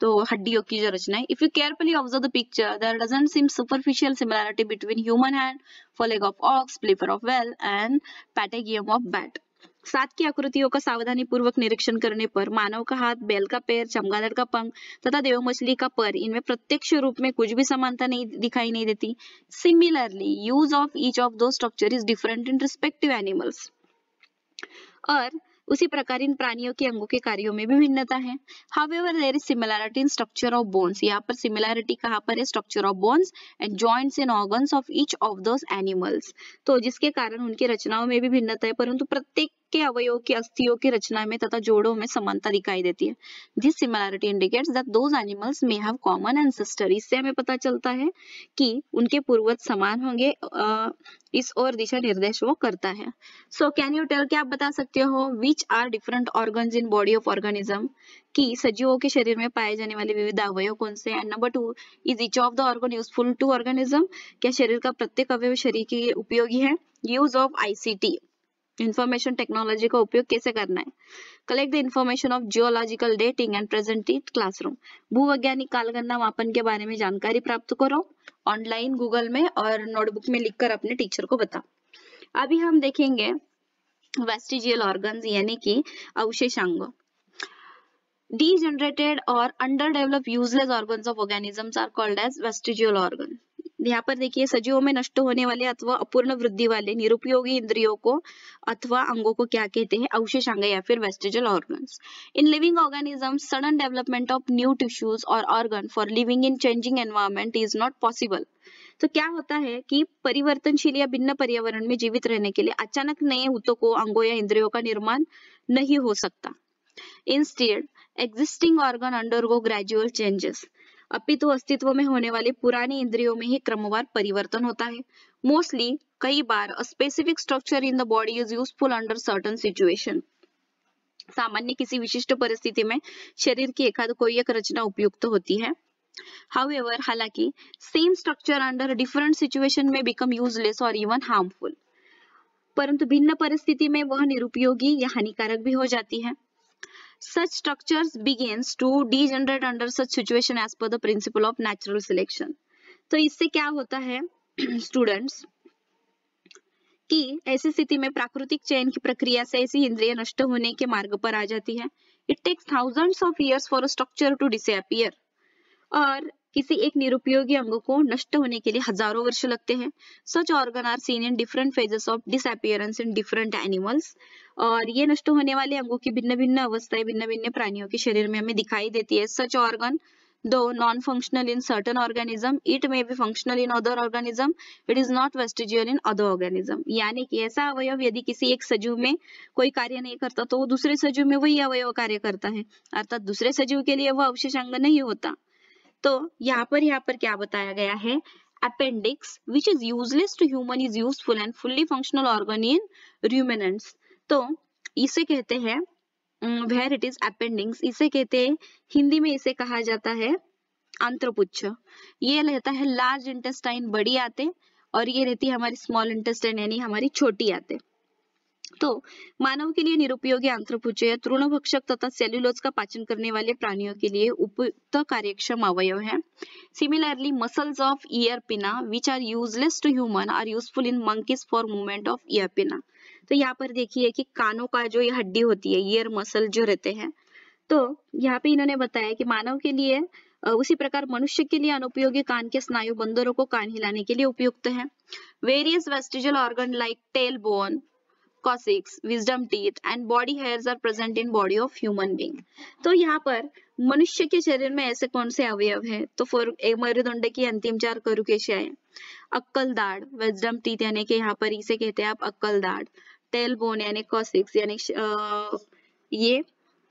तो हड्डियों की जो रचना है. If you carefully observe the picture there doesn't seem superficial similarity between human hand, foreleg of ox, flipper of whale and patagium of bat. साथ की आकृतियों का सावधानी पूर्वक निरीक्षण करने पर मानव का हाथ, बैल का पैर, चमगादड़ का पंख तथा देव मछली का पर, इनमें प्रत्यक्ष रूप में कुछ भी समानता नहीं दिखाई नहीं देती. Similarly use of each of दो structure is different in respective animals. और उसी प्रकार इन प्राणियों के अंगों के कार्यों में भी भिन्नता है. However, there is similarity in structure of bones. यहाँ पर सिमिलैरिटी कहाँ पर है? Structure of bones and joints and organs of each of those animals. तो जिसके कारण उनकी रचनाओं में भी भिन्नता है, परंतु प्रत्येक के अवयवों की अस्थियों की रचना में तथा जोड़ों में समानता दिखाई देती है. This similarity indicates that those animals may have common ancestor. इससे हमें पता चलता है कि उनके पूर्वज समान होंगे. इस और दिशा निर्देश वो करता है. सो कैन यू टेल, क्या आप बता सकते हो which are different organs in body of organism, कि सजीवों के शरीर में पाए जाने वाले विविध अवयव कौन से हैं. Number 2, is each of the organ useful to organism, क्या शरीर का प्रत्येक अवयव शरीर के लिए उपयोगी है. Use of ICT, information technology का उपयोग कैसे करना है. Collect the information of geological dating and present it classroom. भूवैज्ञानिक कालगणना मापन के बारे में जानकारी प्राप्त करो ऑनलाइन गूगल में और नोटबुक में लिखकर अपने टीचर को बताओ. अभी हम देखेंगे वेस्टिजियल ऑर्गन्स यानी कि अवशेषांग. Degenerated or underdeveloped useless organs of organisms are called as vestigial organ. यहाँ पर देखिए सजीवों में नष्ट होने वाले अथवा अपूर्ण वृद्धि वाले निरुपयोगी इंद्रियों को अथवा अंगों को क्या कहते हैं? अवशेषांग या फिर vestigial organs. In living organisms sudden development of new tissues और organ for living in changing environment is not possible. तो क्या होता है कि परिवर्तनशील या भिन्न पर्यावरण में जीवित रहने के लिए अचानक नए ऊतकों, अंगों या इंद्रियों का निर्माण नहीं हो सकता. Instead, existing organ undergo gradual changes. अपितु अस्तित्व में होने वाली पुरानी इंद्रियों में ही क्रमवार परिवर्तन होता है. Mostly, कई बार a specific structure in the body is useful under certain situation. सामान्य किसी विशिष्ट परिस्थिति में शरीर की एकाध कोई एक रचना उपयुक्त होती है. However, हालांकि same structure under different situation may become useless or even harmful. परंतु भिन्न परिस्थिति में वह निरुपयोगी या हानिकारक भी हो जाती है. Such structures begins to degenerate under such situation as per the principle of natural selection. तो इससे क्या होता है स्टूडेंट्स कि ऐसी स्थिति में प्राकृतिक चयन की प्रक्रिया से ऐसी इंद्रियां नष्ट होने के मार्ग पर आ जाती है. It takes thousands of years for a structure to disappear. और किसी एक निरुपयोगी अंग को नष्ट होने के लिए हजारों वर्ष लगते हैं. Such organ are seen in different phases of disappearance in different animals. और ये नष्ट होने वाले अंगों की भिन्न भिन्न अवस्थाएं भिन्न भिन्न प्राणियों के शरीर में हमें दिखाई देती है. Such organ, though non-functional in certain organism, it may be functional in other organism. It is not vestigial in other organism. यानी कि ऐसा अवयव यदि किसी एक सजीव में कोई कार्य नहीं करता तो वो दूसरे सजीव में वही अवयव कार्य करता है, अर्थात दूसरे सजीव के लिए वह अवशेषांग नहीं होता. तो यहाँ पर क्या बताया गया है? Appendix which is useless to human is useful and fully functional organ in ruminants. तो इसे कहते हैं वेयर इट इज अपेंडिक्स, इसे कहते हैं हिंदी में इसे कहा जाता है आंत्रपुच्छ. ये रहता है लार्ज इंटेस्टाइन बड़ी आते और ये रहती है हमारी स्मॉल इंटेस्टाइन यानी हमारी छोटी आते. तो मानव के लिए निरुपयोगी आंत्रपुच्छ तृणभक्षक तथा सेल्यूलोज का पाचन करने वाले प्राणियों के लिए उपयुक्त कार्यक्षम अवयव है. Similarly muscles of ear pinna which are useless to human are useful in monkeys for movement of ear pinna. तो यहाँ पर देखिए कि कानों का जो ये हड्डी होती है, ईयर मसल जो रहते हैं, तो यहाँ पे इन्होंने बताया कि मानव के लिए उसी प्रकार मनुष्य के लिए अनुपयोगी कान के स्नायु बंदरों को कान हिलाने के लिए उपयुक्त है. Various vestigial organ like tail bone, coccyx, wisdom teeth and body hairs are present in body of human being. तो यहाँ पर मनुष्य के शरीर में ऐसे कौन से अवयव हैं? तो फॉर मेरुदंड की अंतिम 4 करूकेशियाएं, अक्कल दाढ़, विजडम टीथ यानी कि यहाँ पर इसे कहते हैं आप अक्कल दाढ़, टेल बोन यानी कॉसिक्स यानी ये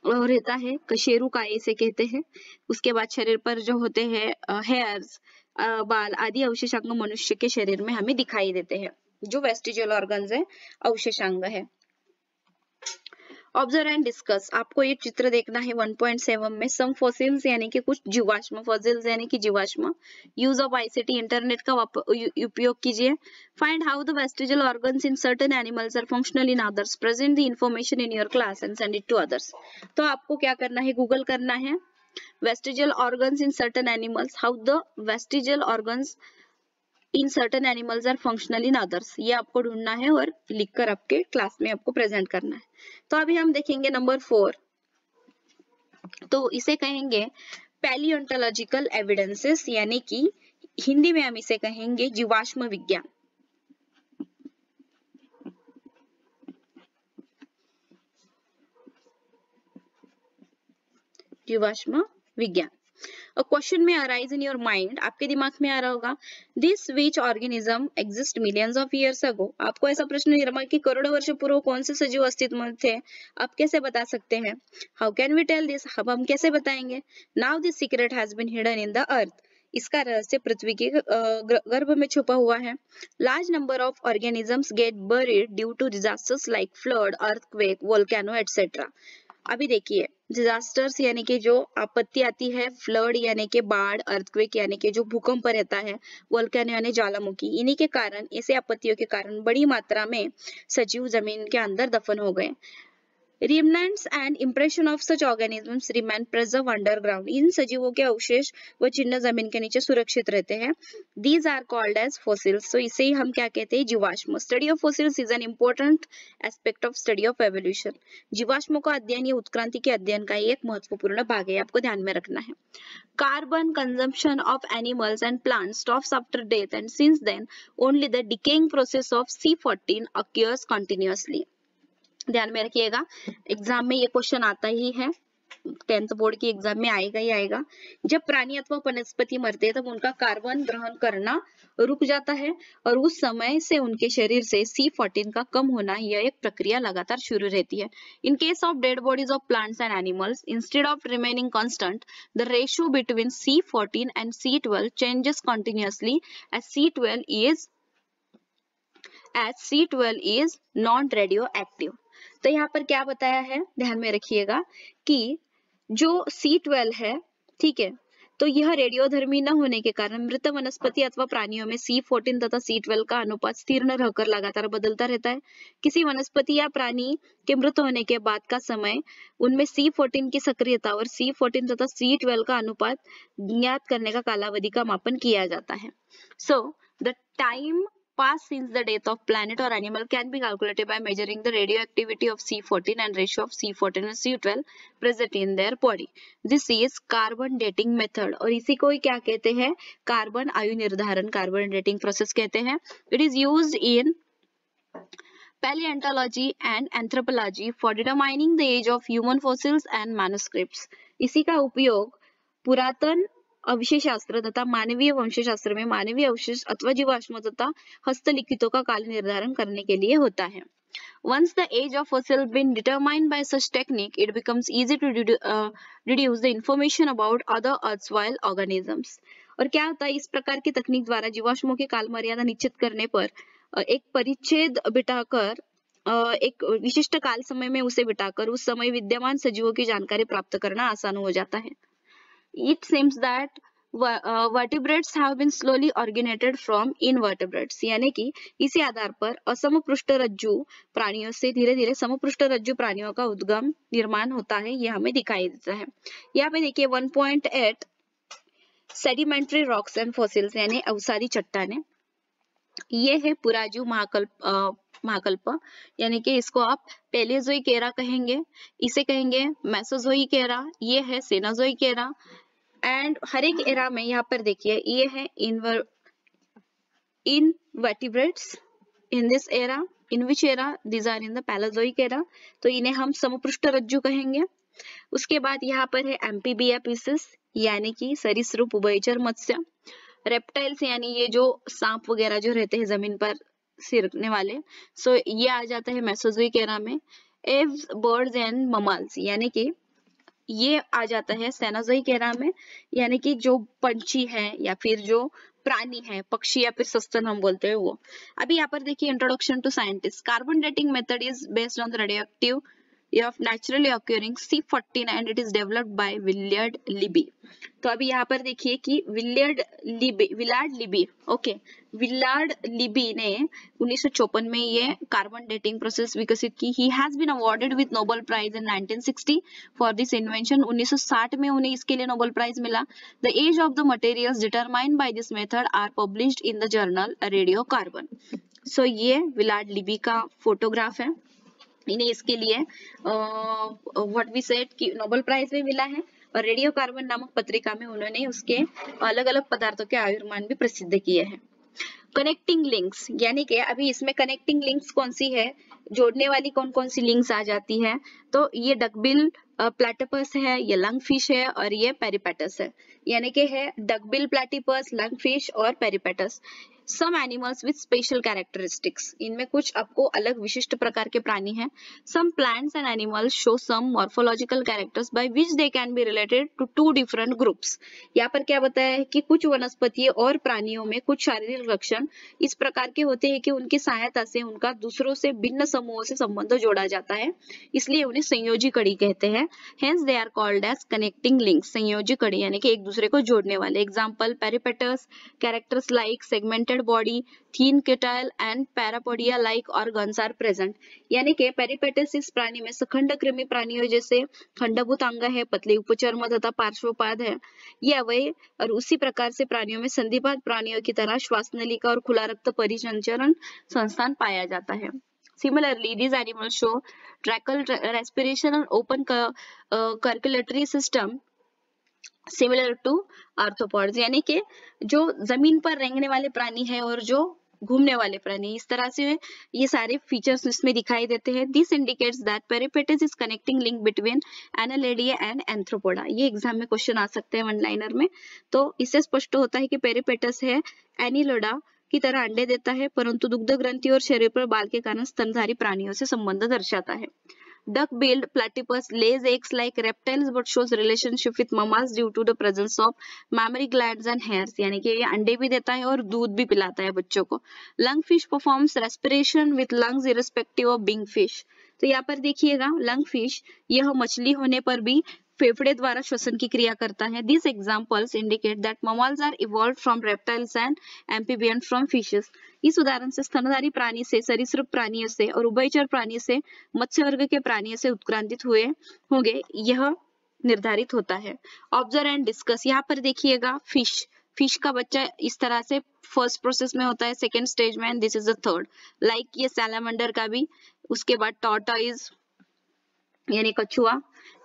रहता है, कशेरुकाय इसे कहते हैं। उसके बाद शरीर पर जो होते हैं हेयर्स, बाल आदि अवशेषांग मनुष्य के शरीर में हमें दिखाई देते हैं। जो वेस्टिजियल ऑर्गन्स है, अवशेषांग है। ऑब्जर्व एंड डिस्कस, आपको ये चित्र देखना है 1.7 में। सम फॉसिल्स यानी कि कुछ जीवाश्म, फॉसिल्स यानी कि जीवाश्म। यूज ऑफ आईसीटी, इंटरनेट का उपयोग कीजिए। Find how the vestigial organs in certain animals are functional in others. Present the information in your class and send it to others. तो आपको क्या करना है, गूगल करना है vestigial organs in certain animals, how the vestigial organs in certain animals are functional in others. ये आपको ढूंढना है और लिखकर आपके क्लास में आपको प्रेजेंट करना है। तो अभी हम देखेंगे नंबर 4। तो इसे कहेंगे पैलियोंटोलॉजिकल एविडेंसेस, यानी कि हिंदी में हम इसे कहेंगे जीवाश्म विज्ञान। जीवाश्म विज्ञान। A question may arise in your mind, आपके दिमाग में आ रहा होगा, this which organism exist millions of years ago। आपको ऐसा प्रश्न निर्माण कि करोड़ों वर्ष पूर्व कौन से सजीव अस्तित्व में थे, आप कैसे बता सकते हैं। How can we tell this, अब हम कैसे बताएंगे। Now this secret has been hidden in the earth, इसका रहस्य पृथ्वी के गर्भ में छुपा हुआ है। Large number of organisms get buried due to disasters like flood, earthquake, volcano, etc। अभी देखिए, डिजास्टर्स यानी कि जो आपत्ति आती है, फ्लड यानी कि बाढ़, अर्थक्वेक यानी कि जो भूकंप रहता है, वोल्केनो यानी ज्वालामुखी, इन्हीं के कारण, ऐसे आपत्तियों के कारण बड़ी मात्रा में सजीव जमीन के अंदर दफन हो गए। Remnants and impression of such organisms remain preserved underground। इन सजीवों के अवशेष व चिन्ह जमीन के नीचे सुरक्षित रहते हैं। These are called as fossils। तो इसे ही हम क्या कहते हैं, जीवाश्म। Study of fossils is an important aspect of study of evolution। जीवाश्मों का अध्ययन, ये उत्क्रांति के अध्ययन का एक महत्वपूर्ण भाग है, आपको ध्यान में रखना है। Carbon consumption of animals and plants stops after death, and since then only the decaying process of C14 occurs continuously। ध्यान में रखिएगा, एग्जाम में ये क्वेश्चन आता ही है, 10th बोर्ड की एग्जाम में आएगा ही आएगा। जब प्राणी अथवा वनस्पति मरते हैं तब उनका कार्बन ग्रहण करना रुक जाता है और उस समय से उनके शरीर से C14 का कम होना, यह एक प्रक्रिया लगातार शुरू रहती है। In case of dead bodies of plants and animals, instead of remaining constant, the ratio between C14 and C12 changes continuously as C12 is non radio active. तो यहाँ पर क्या बताया है, ध्यान में रखिएगा कि जो C12 है, ठीक है, तो यह रेडियोधर्मी न होने के कारण मृत वनस्पति अथवा प्राणियों में C14 तथा C12 का अनुपात स्थिर न रहकर लगातार बदलता रहता है। किसी वनस्पति या प्राणी के मृत होने के बाद का समय, उनमें C14 की सक्रियता और C14 तथा C12 का अनुपात ज्ञात करने का कालावधि का मापन किया जाता है। So the time passed since the death of planet or animal can be calculated by measuring the radioactivity of C14 and ratio of C14 and C12 present in their body। This is carbon dating method। और इसी को ही क्या कहते हैं, carbon आयु निर्धारण, carbon dating process कहते हैं। It is used in paleontology and anthropology for determining the age of human fossils and manuscripts। इसी का उपयोग पुरातन अवशेषशास्त्र तथा मानवीय वंशशास्त्र में मानवीय अवशेष अथवा जीवाश्म तथा हस्तलिखितों का काल निर्धारण करने के लिए होता है। Once the age of fossil been determined by such technique, it becomes easy to deduce the information about other erstwhile organisms। और क्या होता है, इस प्रकार की तकनीक द्वारा जीवाश्मों की काल मर्यादा निश्चित करने पर एक परिच्छेद बिठाकर, एक विशिष्ट काल समय में उसे बिठाकर उस समय विद्यमान सजीवों की जानकारी प्राप्त करना आसान हो जाता है। It seems that vertebrates have been slowly originated from invertebrates। यानी कि इसी आधार पर असमपृष्ठरज्जु प्राणियों से धीरे धीरे समपृष्ठरज्जु प्राणियों का उद्गम निर्माण होता है, यह हमें दिखाई देता है। यहाँ पे देखिए 1.8 सेडिमेंट्री रॉक्स एंड फॉसिल्स, यानी अवसादी चट्टानें। ये है पुराजू महाकल्प, यानी कि इसको आप पेलेजोइक एरा कहेंगे, इसे कहेंगे मेसोजोइक एरा, ये है सेनोजोइक एरा। एंड हर एक एरा में यहाँ पर देखिए, ये है invertebrates in this era, in which era, this are in the Palaeozoic era, तो इन्हें हम समपृष्ठरज्जु कहेंगे। उसके बाद यहाँ पर है एम्फीबिया पीसेस, यानी कि सरीसृप उभयचर मत्स्य। रेप्टाइल्स यानी ये जो सांप वगैरह जो रहते हैं जमीन पर सिरकने वाले, सो ये आ जाता है मेसोजोइक एरा में। एव्स, बर्ड्स एंड ममाल्स, यानी कि ये आ जाता है सेनोज़ोइक एरा में, यानी कि जो पंछी है या फिर जो प्राणी है, पक्षी या फिर सस्तन हम बोलते हैं वो। अभी यहाँ पर देखिए introduction to scientist. Carbon dating method is based on the radioactive of naturally occurring C14 and it is developed by Willard Libby। तो अभी यहाँ पर देखिए कि Willard Libby okay, Willard Libby ने 1954 में ये कार्बन डेटिंग प्रोसेस विकसित की। He has been awarded with Nobel prize in 1960 for this invention. 1960 में उन्हें इसके लिए नोबेल प्राइज मिला। The age of the materials determined by this method are published in the journal radio carbon. So ये Willard Libby का photograph है। इन्हें इसके लिए व्हाट वी सेड कि नोबेल प्राइज भी मिला है और रेडियो कार्बन नामक पत्रिका में उन्होंने उसके अलग अलग पदार्थों के आयुर्मान भी प्रसिद्ध किए हैं। कनेक्टिंग लिंक्स, यानी कि अभी इसमें कनेक्टिंग लिंक्स कौन सी है, जोड़ने वाली कौन कौन सी लिंक्स आ जाती है, तो ये डकबिल प्लेटिपस है, ये लंगफिश है और ये पेरिपेटस है। यानी कि है डकबिल प्लेटिपस, लंगफिश और peripatus. Some animals with special characteristics, इनमें कुछ आपको अलग विशिष्ट प्रकार के प्राणी हैं। Some plants and animals show some morphological characters by which they can be related to to different groups. यहाँ पर क्या बताया है कि कुछ वनस्पति और प्राणियों में कुछ शारीरिक लक्षण इस प्रकार के होते हैं कि उनकी सहायता से उनका दूसरों से भिन्न समूहों से संबंध जोड़ा जाता है, इसलिए उन्हें संयोजी कड़ी कहते हैं। Hence they are called as connecting links, संयोजी कड़ी यानी कि एक दूसरे को जोड़ने वाले। Example peripatus, characters like segmented body, thin cuticle and parapodia like organs are present. यानी कि पेरिपेटस इस प्राणी में सखंड कृमि प्राणियों जैसे खंडभूत अंग है, पतली उपचर्म तथा पार्श्वपाद है, ये अवयव, और उसी प्रकार से प्राणियों में संधिपाद प्राणियों की तरह श्वास नलिका और खुला रक्त परिसंचरण संस्थान पाया जाता है। Similarly, these animals show tracheal respiration and open circulatory system similar to arthropods। यानी कि जो जमीन पर रेंगने वाले प्राणी है और जो घूमने वाले प्राणी, इस तरह से ये सारे फीचर्स इसमें दिखाई देते हैं। This indicates that peripatus is connecting link between Annelida and Arthropoda. ये एग्जाम में क्वेश्चन आ सकते हैं वन लाइनर में। तो इससे स्पष्ट होता है कि पेरिपेटस है एनिलोडा की तरह अंडे देता है, परंतु दुग्ध ग्रंथि और शरीर पर बाल के कारण स्तनधारी प्राणियों से संबंध दर्शाता है। Duck-billed platypus lays eggs like reptiles but shows relationship with mammals due to the presence of mammary glands and hairs। यानी कि ये अंडे भी देता है और दूध भी पिलाता है बच्चों को। Lungfish performs respiration with lungs irrespective of being fish। तो यहाँ पर देखिएगा लंगफिश यह मछली होने पर भी फेफड़े द्वारा श्वसन की क्रिया करता है। These examples indicate that mammals are evolved from reptiles and amphibians from fishes। इस उदाहरण से स्तनधारी प्राणी से, सरीसृप प्राणियों से और उभयचर प्राणी से, मत्स्य वर्ग के प्राणियों से उत्क्रांतित हुए होंगे, यह निर्धारित होता है। ऑब्जर्व एंड डिस्कस, यहाँ पर देखिएगा फिश का बच्चा इस तरह से फर्स्ट प्रोसेस में होता है, सेकेंड स्टेज में, and this is the third. Like ये सैलामेंडर का भी, उसके बाद टॉर्टोइज यानी कछुआ,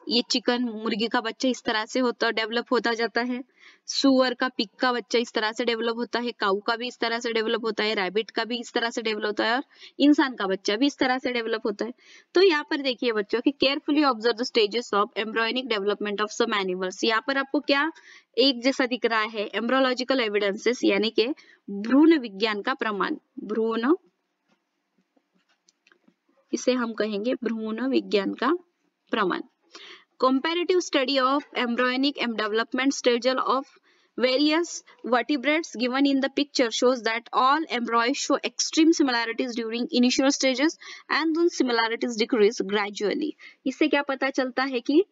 ये चिकन मुर्गी का बच्चा इस तरह से होता डेवलप होता जाता है। सुअर का पिग का बच्चा इस तरह से डेवलप होता है, काऊ का भी इस तरह से डेवलप होता है, रैबिट का भी इस तरह से डेवलप होता है और इंसान का बच्चा भी इस तरह से डेवलप होता है। तो यहाँ पर देखिए बच्चों कि carefully observe the stages of embryonic development of some animals. यहाँ पर आपको क्या एक जैसा दिख रहा है, एम्ब्रियोलॉजिकल एविडेंसेस यानी कि भ्रूण विज्ञान का प्रमाण, भ्रूण, इसे हम कहेंगे भ्रूण विज्ञान का प्रमाण। Comparative study of embryonic and development stage of various vertebrates given in the picture shows that all embryos show extreme similarities during initial stages and those similarities decrease gradually। इससे क्या पता चलता है कि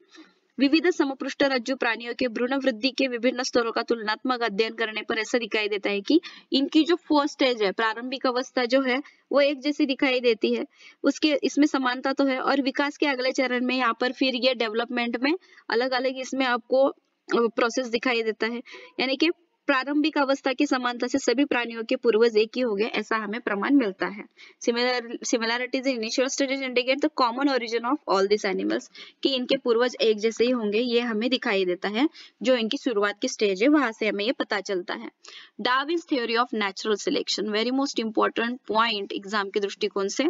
विविध समपृष्ठ रज्जु प्राणियों के भ्रूण वृद्धि के विभिन्न स्तरों का तुलनात्मक अध्ययन करने पर ऐसा दिखाई देता है कि इनकी जो फर्स्ट स्टेज है, प्रारंभिक अवस्था जो है वो एक जैसी दिखाई देती है, उसके इसमें समानता तो है, और विकास के अगले चरण में यहाँ पर फिर ये डेवलपमेंट में अलग अलग इसमें आपको प्रोसेस दिखाई देता है। यानी कि प्रारंभिक अवस्था की समानता से सभी प्राणियों के पूर्वज एक ही हो गए, ऐसा हमें प्रमाण मिलता है। Similarities in initial stages indicate the common origin of all this animals, कि इनके पूर्वज एक जैसे ही होंगे, ये हमें दिखाई देता है। जो इनकी शुरुआत की स्टेज है वहां से हमें ये पता चलता है। Darwin's theory of natural selection, very most important point exam के दृष्टिकोण से।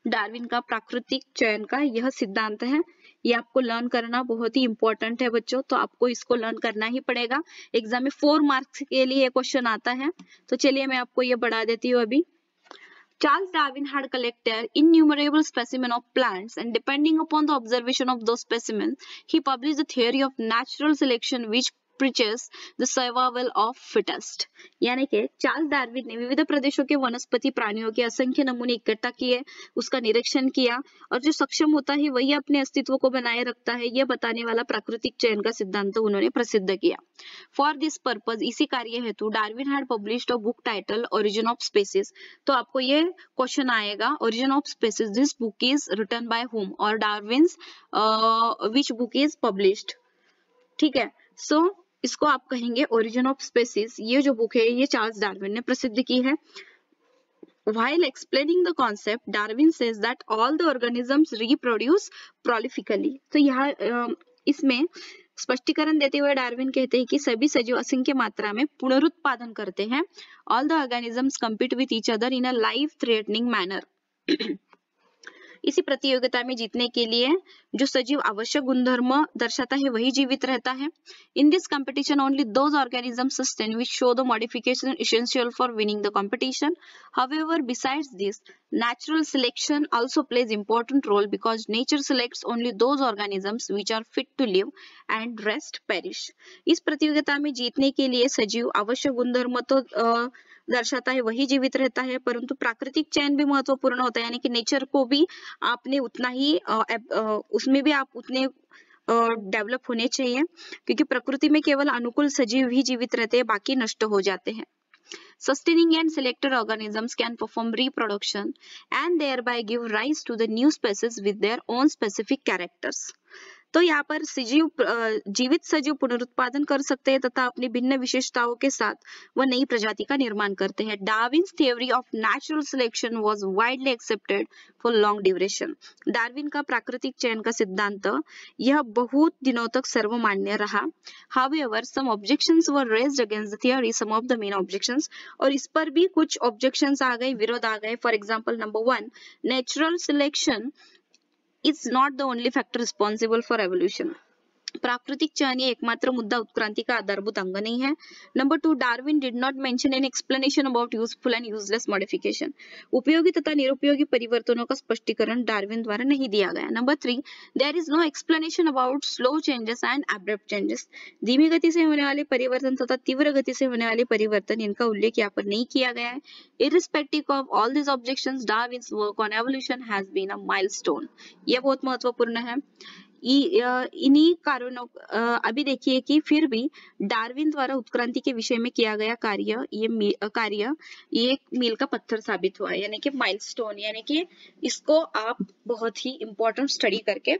डार्विन का प्राकृतिक चयन का यह सिद्धांत है, ये आपको लर्न करना बहुत ही इंपॉर्टेंट है बच्चों, तो आपको इसको लर्न करना ही पड़ेगा। एग्जाम में 4 मार्क्स के लिए क्वेश्चन आता है, तो चलिए मैं आपको ये बढ़ा देती हूँ अभी। Charles Darwin had collected innumerable specimens of plants, and depending upon the observation of those specimens, he published the theory of natural selection, which preaches the survival of fittest. यानी कि चार्ल्स डार्विन ने विविध प्रदेशों के वनस्पति प्राणियों के असंख्य नमूने इकट्ठा किए, उसका निरीक्षण किया, और जो सक्षम होता है वही अपने अस्तित्व को बनाए रखता है, यह बताने वाला प्राकृतिक चयन का सिद्धांत उन्होंने प्रसिद्ध किया. फॉर दिस पर्पज, इसी कार्य हेतु Darwin had published a book title Origin of Species. तो आपको ये क्वेश्चन आएगा, Origin of Species, this book is written by whom, और Darwin's which book is published. ठीक है, सो इसको आप कहेंगे ओरिजिन ऑफ स्पीसीज. ये जो बुक है ये चार्ल्स डार्विन ने प्रसिद्ध की है. While explaining the concept, Darwin says that all the organisms reproduce prolifically. तो यहाँ इसमें स्पष्टीकरण देते हुए डार्विन कहते हैं कि सभी सजीव असंख्य मात्रा में पुनरुत्पादन करते हैं. All the organisms compete with each other in a life-threatening manner. इसी प्रतियोगिता में जीतने के लिए जो सजीव आवश्यक गुणधर्म दर्शाता है वही जीवित रहता है. In this competition only those organisms sustain which show the modification essential for winning the competition. However, besides this, natural selection also plays important role because nature selects only those organisms which are fit to live and rest perish. इस प्रतियोगिता में जीतने के लिए सजीव आवश्यक गुणधर्म तो दर्शाता है वही जीवित रहता है, परंतु प्राकृतिक चयन भी महत्वपूर्ण होता है. यानी कि नेचर को भी आपने उतना ही उसमें भी आप उतने डेवलप होने चाहिए, क्योंकि प्रकृति में केवल अनुकूल सजीव ही जीवित रहते हैं, बाकी नष्ट हो जाते हैं. Sustaining and selected organisms can perform reproduction and thereby give rise to the new species with their own specific characters. तो यहाँ पर जीवित सजीव पुनरुत्पादन कर सकते हैं तथा अपनी भिन्न विशेषताओं के साथ वह नई प्रजाति का निर्माण करते हैं. Darwin's theory of natural selection was widely accepted for long duration. Darwin का प्राकृतिक चयन का सिद्धांत यह बहुत दिनों तक सर्वमान्य रहा. However, some objections were raised against the theory, some of the main objections, और इस पर भी कुछ ऑब्जेक्शंस आ गए, विरोध आ गए. For example, number 1, natural selection is not the only factor responsible for evolution. प्राकृतिक चयन ये एकमात्र मुद्दा उत्क्रांति का आधारभूत अंग नहीं है. Number 2, Darwin did not mention an explanation about useful and useless modification. उपयोगी तथा निरुपयोगी परिवर्तनों का स्पष्टीकरण डार्विन द्वारा नहीं दिया गया. Number 3, there is no explanation about slow changes and abrupt changes. धीमी गति से होने वाले परिवर्तन तथा तीव्र गति से होने वाले परिवर्तन, इनका उल्लेख यहाँ पर नहीं किया गया है. Irrespective of all this objections, Darwin's work on evolution has been a milestone. यह बहुत महत्वपूर्ण है. इन्हीं कारणों अभी देखिए कि फिर भी डार्विन द्वारा उत्क्रांति के विषय में किया गया कार्य ये एक मील का पत्थर साबित हुआ है, यानी कि माइलस्टोन. यानी कि इसको आप बहुत ही इंपॉर्टेंट स्टडी करके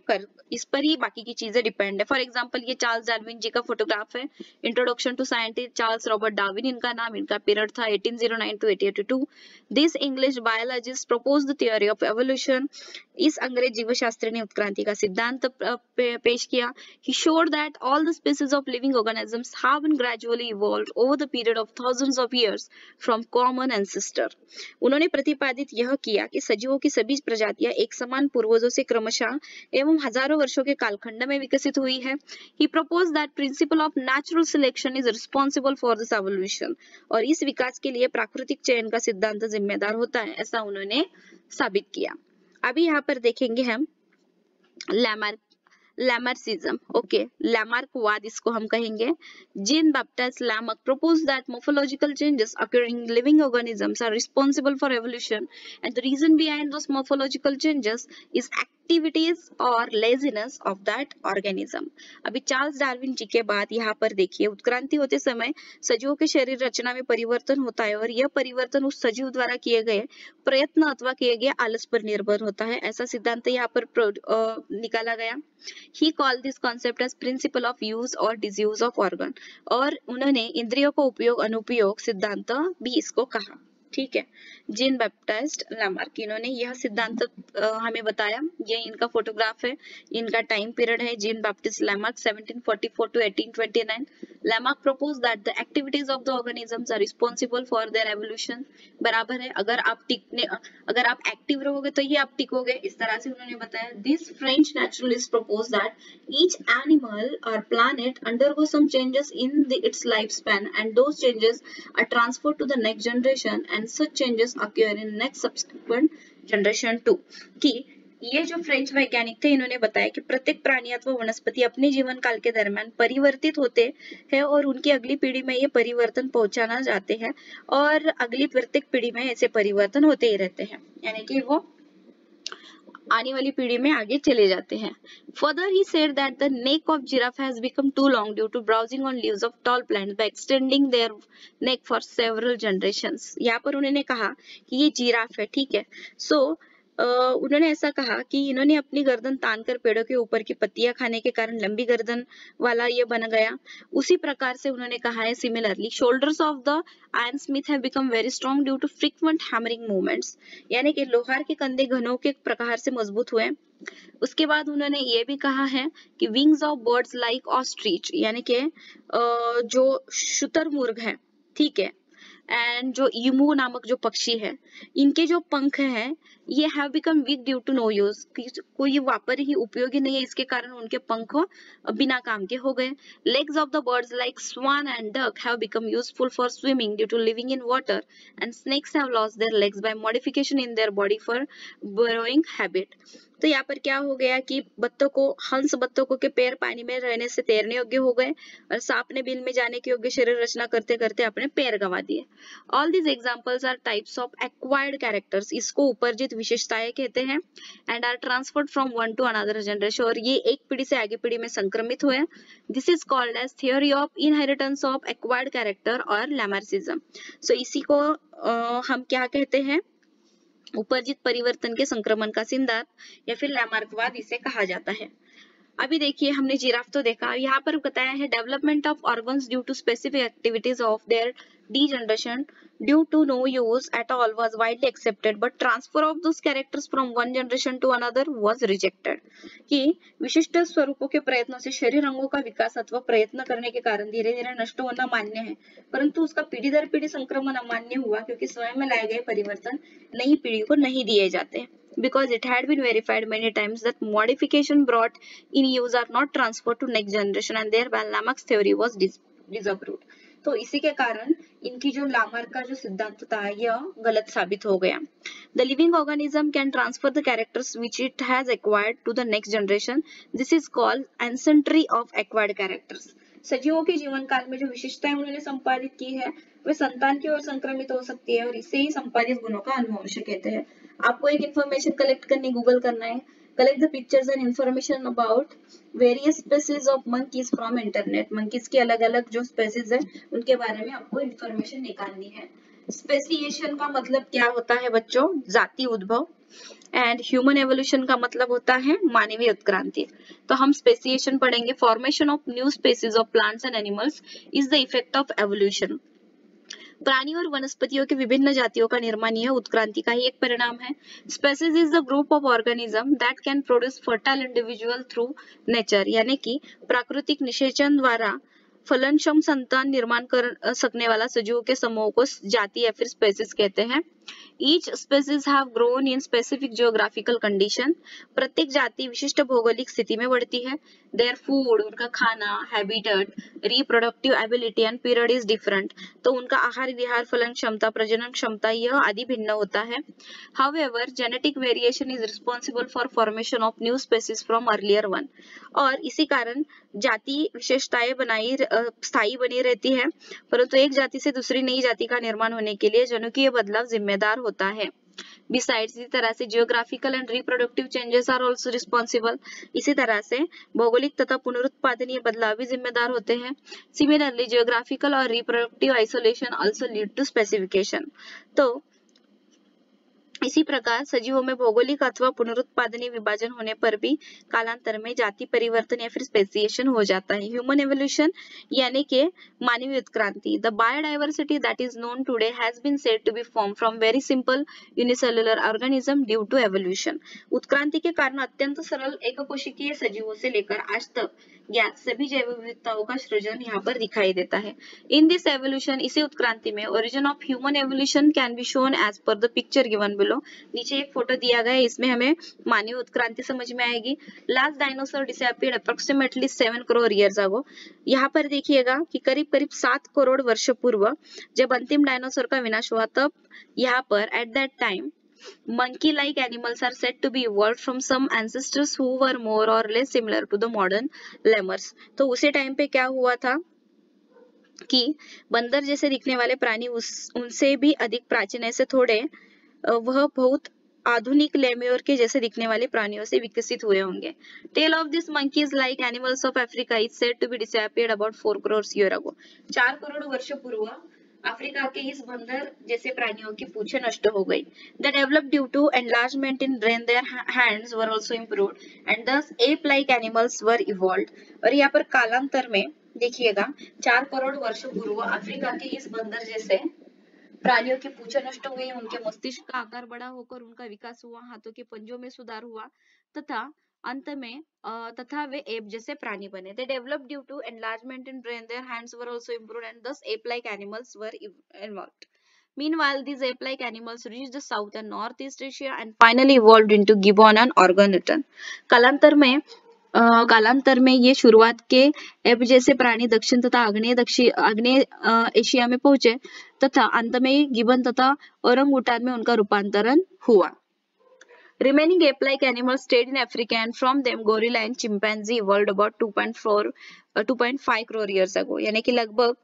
इस पर ही बाकी की चीजें डिपेंड है. फॉर एग्जांपल, ये चार्ल्स डार्विन जी का फोटोग्राफ है. Introduction to scientist Charles Robert Darwin इनका नाम. इनका पीरियड था 1809 to 1882. This English biologist propose the theory of evolution. इस अंग्रेज जीवशास्त्री ने उत्क्रांति का सिद्धांत पेश किया. He showed that all the species of living organisms have been gradually evolved over the period of thousands of years from common ancestor. उन्होंने प्रतिपादित यह किया कि सजीवों की सभी प्रजातियां एक समान पूर्वजों से क्रमशः एवं हजारों वर्षों के कालखंड में विकसित हुई है. He proposed that principle of natural selection is responsible for this evolution. और इस विकास के लिए प्राकृतिक चयन का सिद्धांत जिम्मेदार होता है, ऐसा उन्होंने साबित किया. अभी यहाँ पर देखेंगे हम लैमार्किज्म. ओके, लैमार्कवाद इसको हम कहेंगे. Jean Baptiste Lamarck proposed that morphological changes occurring in living organisms are responsible for evolution, and the reason behind those morphological changes is activities or laziness of that organism. अभी Charles Darwin जी के बाद यहाँ पर देखिए, उत्क्रांति होते समय सजीवों के शरीर रचना में परिवर्तन होता है, और यह परिवर्तन उस सजीव द्वारा किए गए प्रयत्न अथवा किए गए आलस पर निर्भर होता है, ऐसा सिद्धांत यहाँ पर निकाला गया. He called this concept as principle of use or disuse of organ. और उन्होंने इंद्रियों को उपयोग अनुपयोग सिद्धांत भी इसको कहा. ठीक है, जीन बैप्टिस्ट लैमार्क, इन्होंने यह सिद्धांत हमें बताया. ये इनका फोटोग्राफ है, इनका टाइम पीरियड है. Jean Baptiste Lamarck 1744 to 1829. Lamarck proposed that the activities of the organisms are responsible for their evolution. बराबर है, अगर आप एक्टिव रहोगे तो ही आप टिकोगे, इस तरह से उन्होंने बताया. This French naturalist proposed that each animal or planet undergoes some changes in its lifespan, and those changes are transferred to the next generation, and and such changes occur in next subsequent generation too. कि ये जो French वैज्ञानिक थे इन्होंने बताया कि प्रत्येक प्राणी अथवा वनस्पति अपने जीवन काल के दरमियान परिवर्तित होते हैं और उनकी अगली पीढ़ी में ये परिवर्तन पहुंचाना चाहते हैं और अगली प्रत्येक पीढ़ी में ऐसे परिवर्तन होते ही रहते हैं, यानी कि वो आने वाली पीढ़ी में आगे चले जाते हैं. Further, he said that the neck of giraffe has become too long due to browsing on leaves of tall plants by extending their neck for several generations. यहाँ पर उन्होंने कहा कि ये जिराफ है, ठीक है. So उन्होंने ऐसा कहा कि इन्होंने अपनी गर्दन तानकर पेड़ों के ऊपर की पत्तियां खाने के कारण लंबी गर्दन वाला ये बन गया. उसी प्रकार से उन्होंने कहा है similarly shoulders of the iron smith have become very strong due to frequent hammering movements, यानी कि लोहार के कंधे घनों के प्रकार से मजबूत हुए. उसके बाद उन्होंने ये भी कहा है कि wings of birds like ostrich, यानी कि जो शुतुरमुर्ग है, ठीक है, एंड जो ईमू नामक जो पक्षी है, इनके जो पंख हैं ये have become weak due to no use, कोई वापर ही उपयोगी नहीं है, इसके कारण उनके पंख बिना काम के हो गए. Legs of the birds like swan and duck have become useful for swimming due to living in water and snakes have lost their legs by modification in their body for burrowing habit. तो यहाँ पर क्या हो गया कि हंस बत्तखों के पैर पानी में रहने से तैरने योग्य हो गए और सांप ने बिल में जाने के योग्य शरीर रचना करते करते अपने पैर गंवा दिए. All these examples are types of acquired characters, इसको उपार्जित विशेषताएं कहते हैं, and are transferred from one to another generation, और ये एक पीढ़ी से आगे पीढ़ी में संक्रमित हुए. This is called as theory of inheritance of acquired character और लैमर्सिज्म. सो इसी को हम क्या कहते हैं, उपार्जित परिवर्तन के संक्रमण का सिद्धांत या फिर लैमार्कवाद इसे कहा जाता है. अभी देखिए हमने जिराफ तो देखा, यहाँ पर बताया है development of organs due to specific activities of their degeneration due to no use at all was widely accepted, but transfer of those characters from one generation to another was rejected. कि विशिष्ट स्वरूपों के प्रयत्नों से शरीर अंगों का विकास अथवा प्रयत्न करने के कारण धीरे धीरे नष्ट होना मान्य है, परंतु उसका पीढ़ी दर पीढ़ी संक्रमण अमान्य हुआ क्योंकि स्वयं में लाए गए परिवर्तन नई पीढ़ी को नहीं दिए जाते. Because it had been verified many times that modification brought in use are not transferred to next generation and thereby Lamarck's theory was disapproved. तो इसी के कारण इनकी जो लामार्क का जो सिद्धांत था यह गलत साबित हो गया. The living organism can transfer the characters which it has acquired to the next generation. This is called ancestry of acquired characters. सजीवों के जीवन काल में जो विशिष्टताएं उन्होंने संपादित की है वे संतान की ओर संक्रमित हो सकती है और इसे ही संपादित गुणों का अनुवंश कहते हैं. आपको एक इंफॉर्मेशन कलेक्ट करनी, गूगल करना है. Collect the pictures and information about various species of monkeys from internet. monkeys की अलग अलग जो species है उनके बारे में आपको information निकालनी है. Speciation का मतलब क्या होता है बच्चों? जाति उद्भव. एंड ह्यूमन एवोल्यूशन का मतलब होता है मानवीय उत्क्रांति. तो हम स्पेसिएशन पढ़ेंगे. Formation of new species of plants and animals is the effect of evolution. प्राणियों और वनस्पतियों के विभिन्न जातियों का निर्माण यह उत्क्रांति का ही एक परिणाम है. Species is the group of organism that can produce fertile individual through nature, यानी कि प्राकृतिक निषेचन द्वारा फलनक्षम संतान निर्माण कर सकने वाला सजीवों के समूह को जाति या फिर स्पेसीज कहते हैं. Each species have grown in specific geographical condition. प्रत्येक जाति विशिष्ट भौगोलिक स्थिति में बढ़ती है. Their food, उनका खाना, habitat, reproductive ability and period is different. तो उनका आहार विहार, फलन क्षमता, प्रजनन क्षमता यह आदि भिन्न होता है. However, genetic variation is responsible for formation of new species from earlier one. और इसी कारण जाति विशेषताएं स्थायी बनी रहती है, परंतु एक जाति से दूसरी नई जाति का निर्माण होने के लिए जनुकीय बदलाव जिम्मेदार होता है. Besides, इसी तरह से geographical and reproductive changes are also responsible. इसी तरह से भौगोलिक तथा पुनरुत्पादनीय बदलाव भी जिम्मेदार होते हैं. सिमिलरली जियोग्राफिकल और reproductive isolation also lead to specification. तो इसी प्रकार सजीवों में भौगोलिक अथवा पुनरुत्पादनीय विभाजन होने पर भी कालांतर में जाति परिवर्तन या फिर स्पेसिएशन हो जाता है. ह्यूमन एवोल्यूशन यानी कि मानवीय उत्क्रांति. The biodiversity that is known today has been said to be form from very simple unicellular organism due to evolution. उत्क्रांति के कारण अत्यंत सरल एककोशिकीय सजीवों से लेकर आज तक या सभी जैव विविधताओं का सृजन यहाँ पर दिखाई देता है। इन दिस एवोल्यूशन, इसी उत्क्रांति में origin of human evolution can be shown as पर द पिक्चर गिवन बिलो। नीचे एक फोटो दिया गया है, इसमें हमें मानवीय उत्क्रांति समझ में आएगी। Last dinosaur disappeared approximately 7 crore years ago. यहाँ पर देखिएगा कि करीब करीब 7 करोड़ वर्ष पूर्व जब अंतिम डायनासोर का विनाश हुआ, तब यहाँ पर at that time monkey-like animals are said to be evolved from some ancestors who were more or less similar to the modern lemurs। तो उसी टाइम पे क्या हुआ था कि बंदर जैसे दिखने वाले प्राणी उनसे भी अधिक प्राचीन, ऐसे थोड़े वह बहुत आधुनिक लेम्योर के जैसे दिखने वाले प्राणियों से विकसित हुए होंगे। Tail of this monkeys like animals of Africa is said to be disappeared about 4 crores year ago। 4 crore वर्ष पूर्व अफ्रीका के इस बंदर जैसे प्राणियों की पूंछें नष्ट हो गई। The developed due to enlargement in brain, their hands were also improved and thus ape-like animals were evolved। और यहाँ पर कालांतर में देखिएगा 4 करोड़ वर्ष पूर्व अफ्रीका के इस बंदर जैसे प्राणियों की पूंछें नष्ट हुई, उनके मस्तिष्क का आकार बड़ा होकर उनका विकास हुआ, हाथों के पंजों में सुधार हुआ तथा अंत में तथा वे एप जैसे प्राणी बने। They developed due to enlargement in brain, their hands were also improved and thus ape-like animals were evolved। Meanwhile, these ape-like animals reached the South and Northeast Asia and finally evolved into gibbon and orangoutan। कालांतर में ये शुरुआत के app जैसे प्राणी दक्षिण तथा आग्नेय एशिया में पहुंचे तथा अंत में गिबन तथा ओरंगुटान में उनका रूपांतरण हुआ। Remaining ape-like animals stayed in Africa and from them gorilla and chimpanzee evolved about 2.5 crore years ago। यानी कि लगभग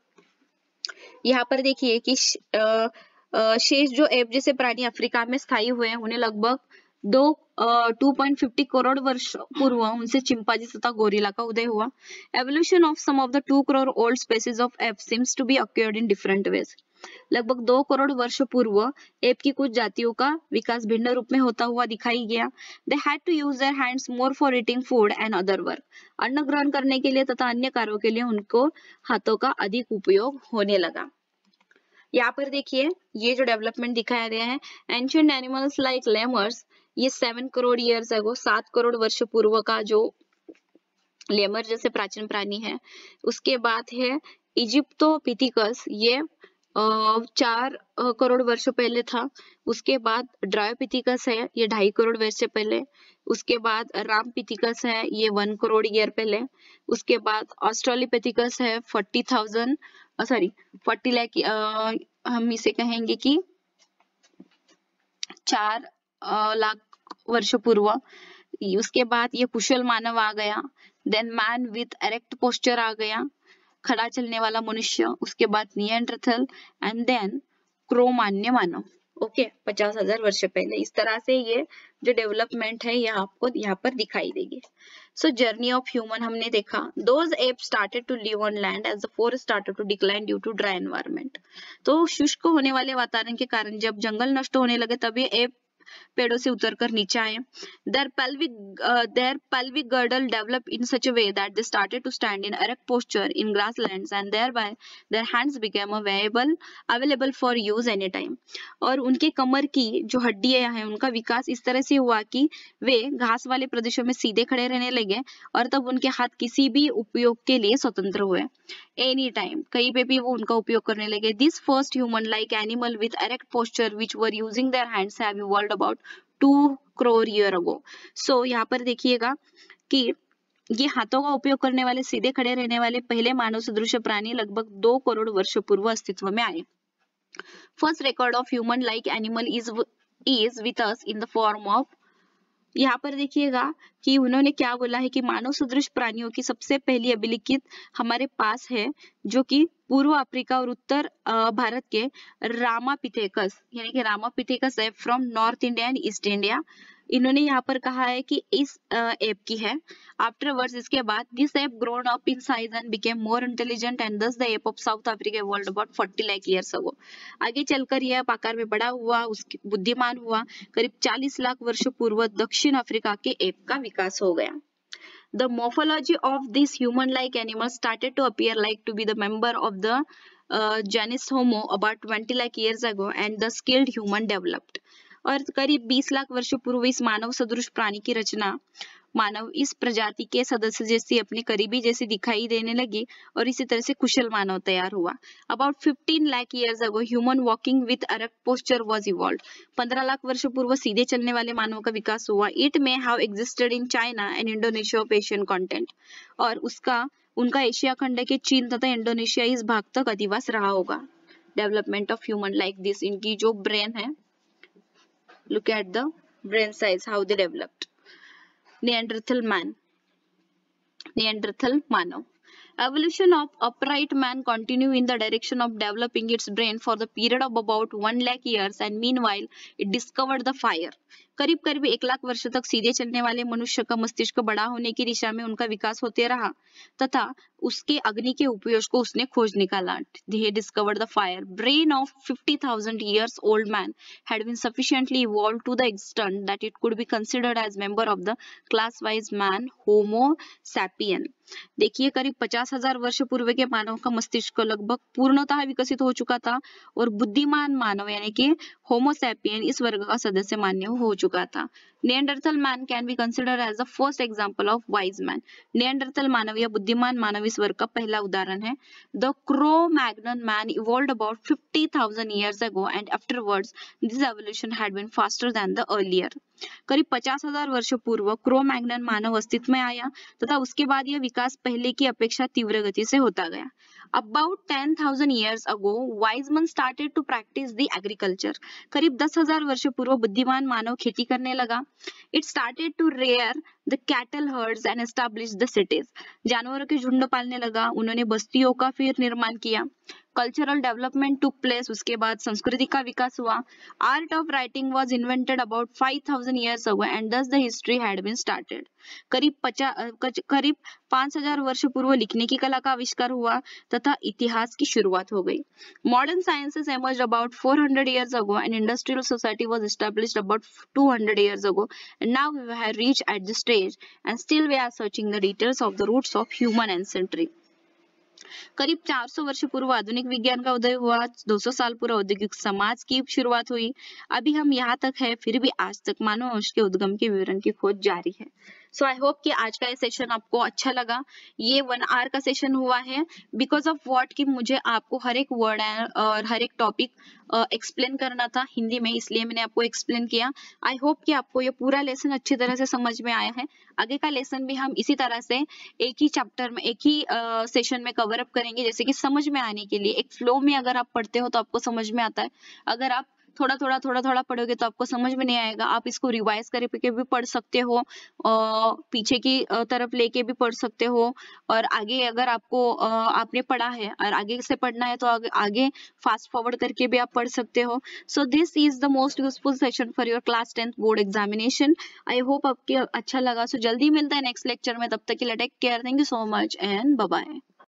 यहाँ पर देखिए कि शेष जो एप जैसे प्राणी अफ्रीका में स्थायी हुए हैं, उन्हें लगभग 2.50 करोड़ वर्ष पूर्व उनसे चिंपांजी तथा गोरिल्ला का उदय हुआ। Evolution of some of the 2 crore old species of ape seems to be occurred in different ways. लगभग 2 करोड़ वर्ष पूर्व एप की कुछ जातियों का विकास भिन्न रूप में होता हुआ दिखाई गया। They had to use their hands more for eating food and other work. अन्न ग्रहण करने के लिए तथा अन्य कार्यों के लिए उनको हाथों का अधिक उपयोग होने लगा। यहाँ पर देखिए ये जो डेवलपमेंट दिखाया गया है, एंशिएंट एनिमल्स लाइक लेमर्स, ये 7 करोड़ ईयर्स अगो, 7 करोड़ वर्ष पूर्व का जो लेमर जैसे प्राचीन प्राणी है। उसके बाद है इजिप्टोपिथिकस, ये 4 करोड़ वर्ष पहले था। उसके बाद ड्रायोपिथिकस है, ये 2.5 करोड़ वर्ष पहले। उसके बाद रामपिथिकस है, ये 1 करोड़ ईयर पहले। उसके बाद ऑस्ट्रेलोपिथिकस है 40 लाख, हम इसे कहेंगे कि 4 लाख वर्ष पूर्व। उसके बाद ये कुशल मानव आ गया, then man with erect posture आ गया, खड़ा चलने वाला मनुष्य। उसके बाद निएंडरथल एंड देन क्रो-मान्य मानव। ओके, 50,000 वर्ष पहले। इस तरह से ये जो डेवलपमेंट है यह आपको यहाँ पर दिखाई देगी। सो जर्नी ऑफ ह्यूमन हमने देखा। Those apes started to live on land as the forest started to decline due to dry environment. तो शुष्क होने वाले वातावरण के कारण जब जंगल नष्ट होने लगे तभी एप पेड़ों से उतरकर नीचे आए। Their pelvic girdle developed in such a way that they started to stand in erect posture in grasslands and thereby their hands became available for use anytime। और उनके कमर की जो हड्डियां हैं उनका विकास इस तरह से हुआ कि वे घास वाले प्रदेशों में सीधे खड़े रहने लगे और तब उनके हाथ किसी भी उपयोग के लिए स्वतंत्र हुए। एनी टाइम, कहीं पे भी वो उनका उपयोग करने लगे। This first human like animal with erect posture which were using their hands have evolved about 2 crore year ago. So यहाँ पर देखिएगा कि ये हाथों का उपयोग करने वाले, सीधे खड़े रहने वाले पहले मानव सदृश प्राणी लगभग 2 करोड़ वर्ष पूर्व अस्तित्व में आए। First record of human like animal is with us in the form of, यहाँ पर देखिएगा कि उन्होंने क्या बोला है कि मानव सदृश प्राणियों की सबसे पहली अभिलिखित हमारे पास है, जो कि पूर्व अफ्रीका और उत्तर भारत के रामापिथेकस यानी कि रामापिथेकस है from north India and east India. इन्होंने यहाँ पर कहा है कि इस एप की है। आफ्टरवर्ड्स, इसके बाद this ape grown up in size and became more intelligent and thus the ape of South Africa evolved about 40 lakh years ago. आगे चलकर यह आकार में बड़ा हुआ, उसकी बुद्धिमान हुआ। करीब 40 लाख वर्ष पूर्व दक्षिण अफ्रीका के एप का विकास हो गया। The morphology of this human-like animals started to appear like to be the member of the genus Homo about 20 lakh years ago and the skilled human developed। और करीब 20 लाख वर्ष पूर्व इस मानव सदृश प्राणी की रचना मानव इस प्रजाति के सदस्य जैसी अपने करीबी जैसी दिखाई देने लगी और इसी तरह से कुशल मानव तैयार हुआ। About 15 lakh years ago, human walking with erect posture was evolved. 15 lakh वर्ष पूर्व सीधे चलने वाले मानव का विकास हुआ। It may have existed in China and Indonesia of Asian continent. और उनका एशिया खंड के चीन तथा इंडोनेशिया इस भाग तक अधिवास रहा होगा। Development of human like this, इनकी जो ब्रेन है, look at the brain size, how they developed. Neanderthal Manav. Evolution of upright man continue in the direction of developing its brain for the period of about 1 lakh years and meanwhile it discovered the fire. करीब करीब 1 लाख वर्ष तक सीधे चलने वाले मनुष्य का मस्तिष्क बड़ा होने की दिशा में उनका विकास होते रहा तथा उसके अग्नि के उपयोग को उसने खोज निकाला. He discovered the fire. Brain of 50,000 years old man had been sufficiently evolved to the extent that it could be considered as member of the class wise man Homo sapien. देखिए करीब 50,000 वर्ष पूर्व के मानव का मस्तिष्क लगभग पूर्णतः विकसित हो चुका था और बुद्धिमान मानव यानी कि होमो सैपियन इस वर्ग का सदस्य मान्य हो चुका था. Neanderthal man can be considered as the first example of wise man. Neanderthal मानव या बुद्धिमान मानव इस वर्ग का पहला उदाहरण है. The Cro-Magnon man evolved about 50,000 years ago and afterwards this evolution had been faster than the earlier. करीब 50,000 वर्ष पूर्व क्रो-मैग्नन मानव अस्तित्व में आया तथा उसके बाद यह विकास पहले की अपेक्षा तीव्र गति से होता गया. About 10,000 years ago, Weizmann started to practice the agriculture. करीब 10,000 वर्ष पूर्व बुद्धिमान मानव खेती करने लगा. It started to rear the cattle herds and establish the cities. जानवरों के झुंड पालने लगा. उन्होंने बस्तियों का फिर निर्माण किया. Cultural development took place. उसके बाद संस्कृति का विकास हुआ. Art of writing was invented about 5,000 years ago and thus the history had been started. करीब 5,000 वर्ष पूर्व लिखने की कला का आविष्कार हुआ तथा इतिहास की शुरुआत हो गई. Modern sciences emerged about 400 years ago and industrial society was established about 200 years ago and now we have reached at this stage and still we are searching the details of the roots of human ancestry. करीब 400 वर्ष पूर्व आधुनिक विज्ञान का उदय हुआ. 200 साल पूर्व औद्योगिक समाज की शुरुआत हुई. अभी हम यहाँ तक है, फिर भी आज तक मानव वंश के उद्गम के विवरण की खोज जारी है. सो आई होप कि आज का ये सेशन आपको अच्छा लगा. ये 1 आवर का सेशन हुआ है बिकॉज ऑफ व्हाट कि मुझे आपको हर एक वर्ड और हर एक टॉपिक एक्सप्लेन करना था हिंदी में, इसलिए मैंने आपको एक्सप्लेन किया. आई होप कि आपको ये पूरा लेसन अच्छी तरह से समझ में आया है. आगे का लेसन भी हम इसी तरह से एक ही चैप्टर में एक ही सेशन में कवर अप करेंगे, जैसे कि समझ में आने के लिए. एक फ्लो में अगर आप पढ़ते हो तो आपको समझ में आता है. अगर आप थोड़ा थोड़ा पढ़ोगे तो आपको समझ में नहीं आएगा. आप इसको रिवाइज करके भी पढ़ सकते हो, पीछे की तरफ लेके भी पढ़ सकते हो, और आगे अगर आपको आपने पढ़ा है और आगे से पढ़ना है तो आगे फास्ट फॉरवर्ड करके भी आप पढ़ सकते हो. So this is the most useful session for your class 10th board examination. I hope आपको अच्छा लगा. सो जल्दी मिलता है नेक्स्ट लेक्चर में. तब तक के लिए take care. Thank you so much and bye bye.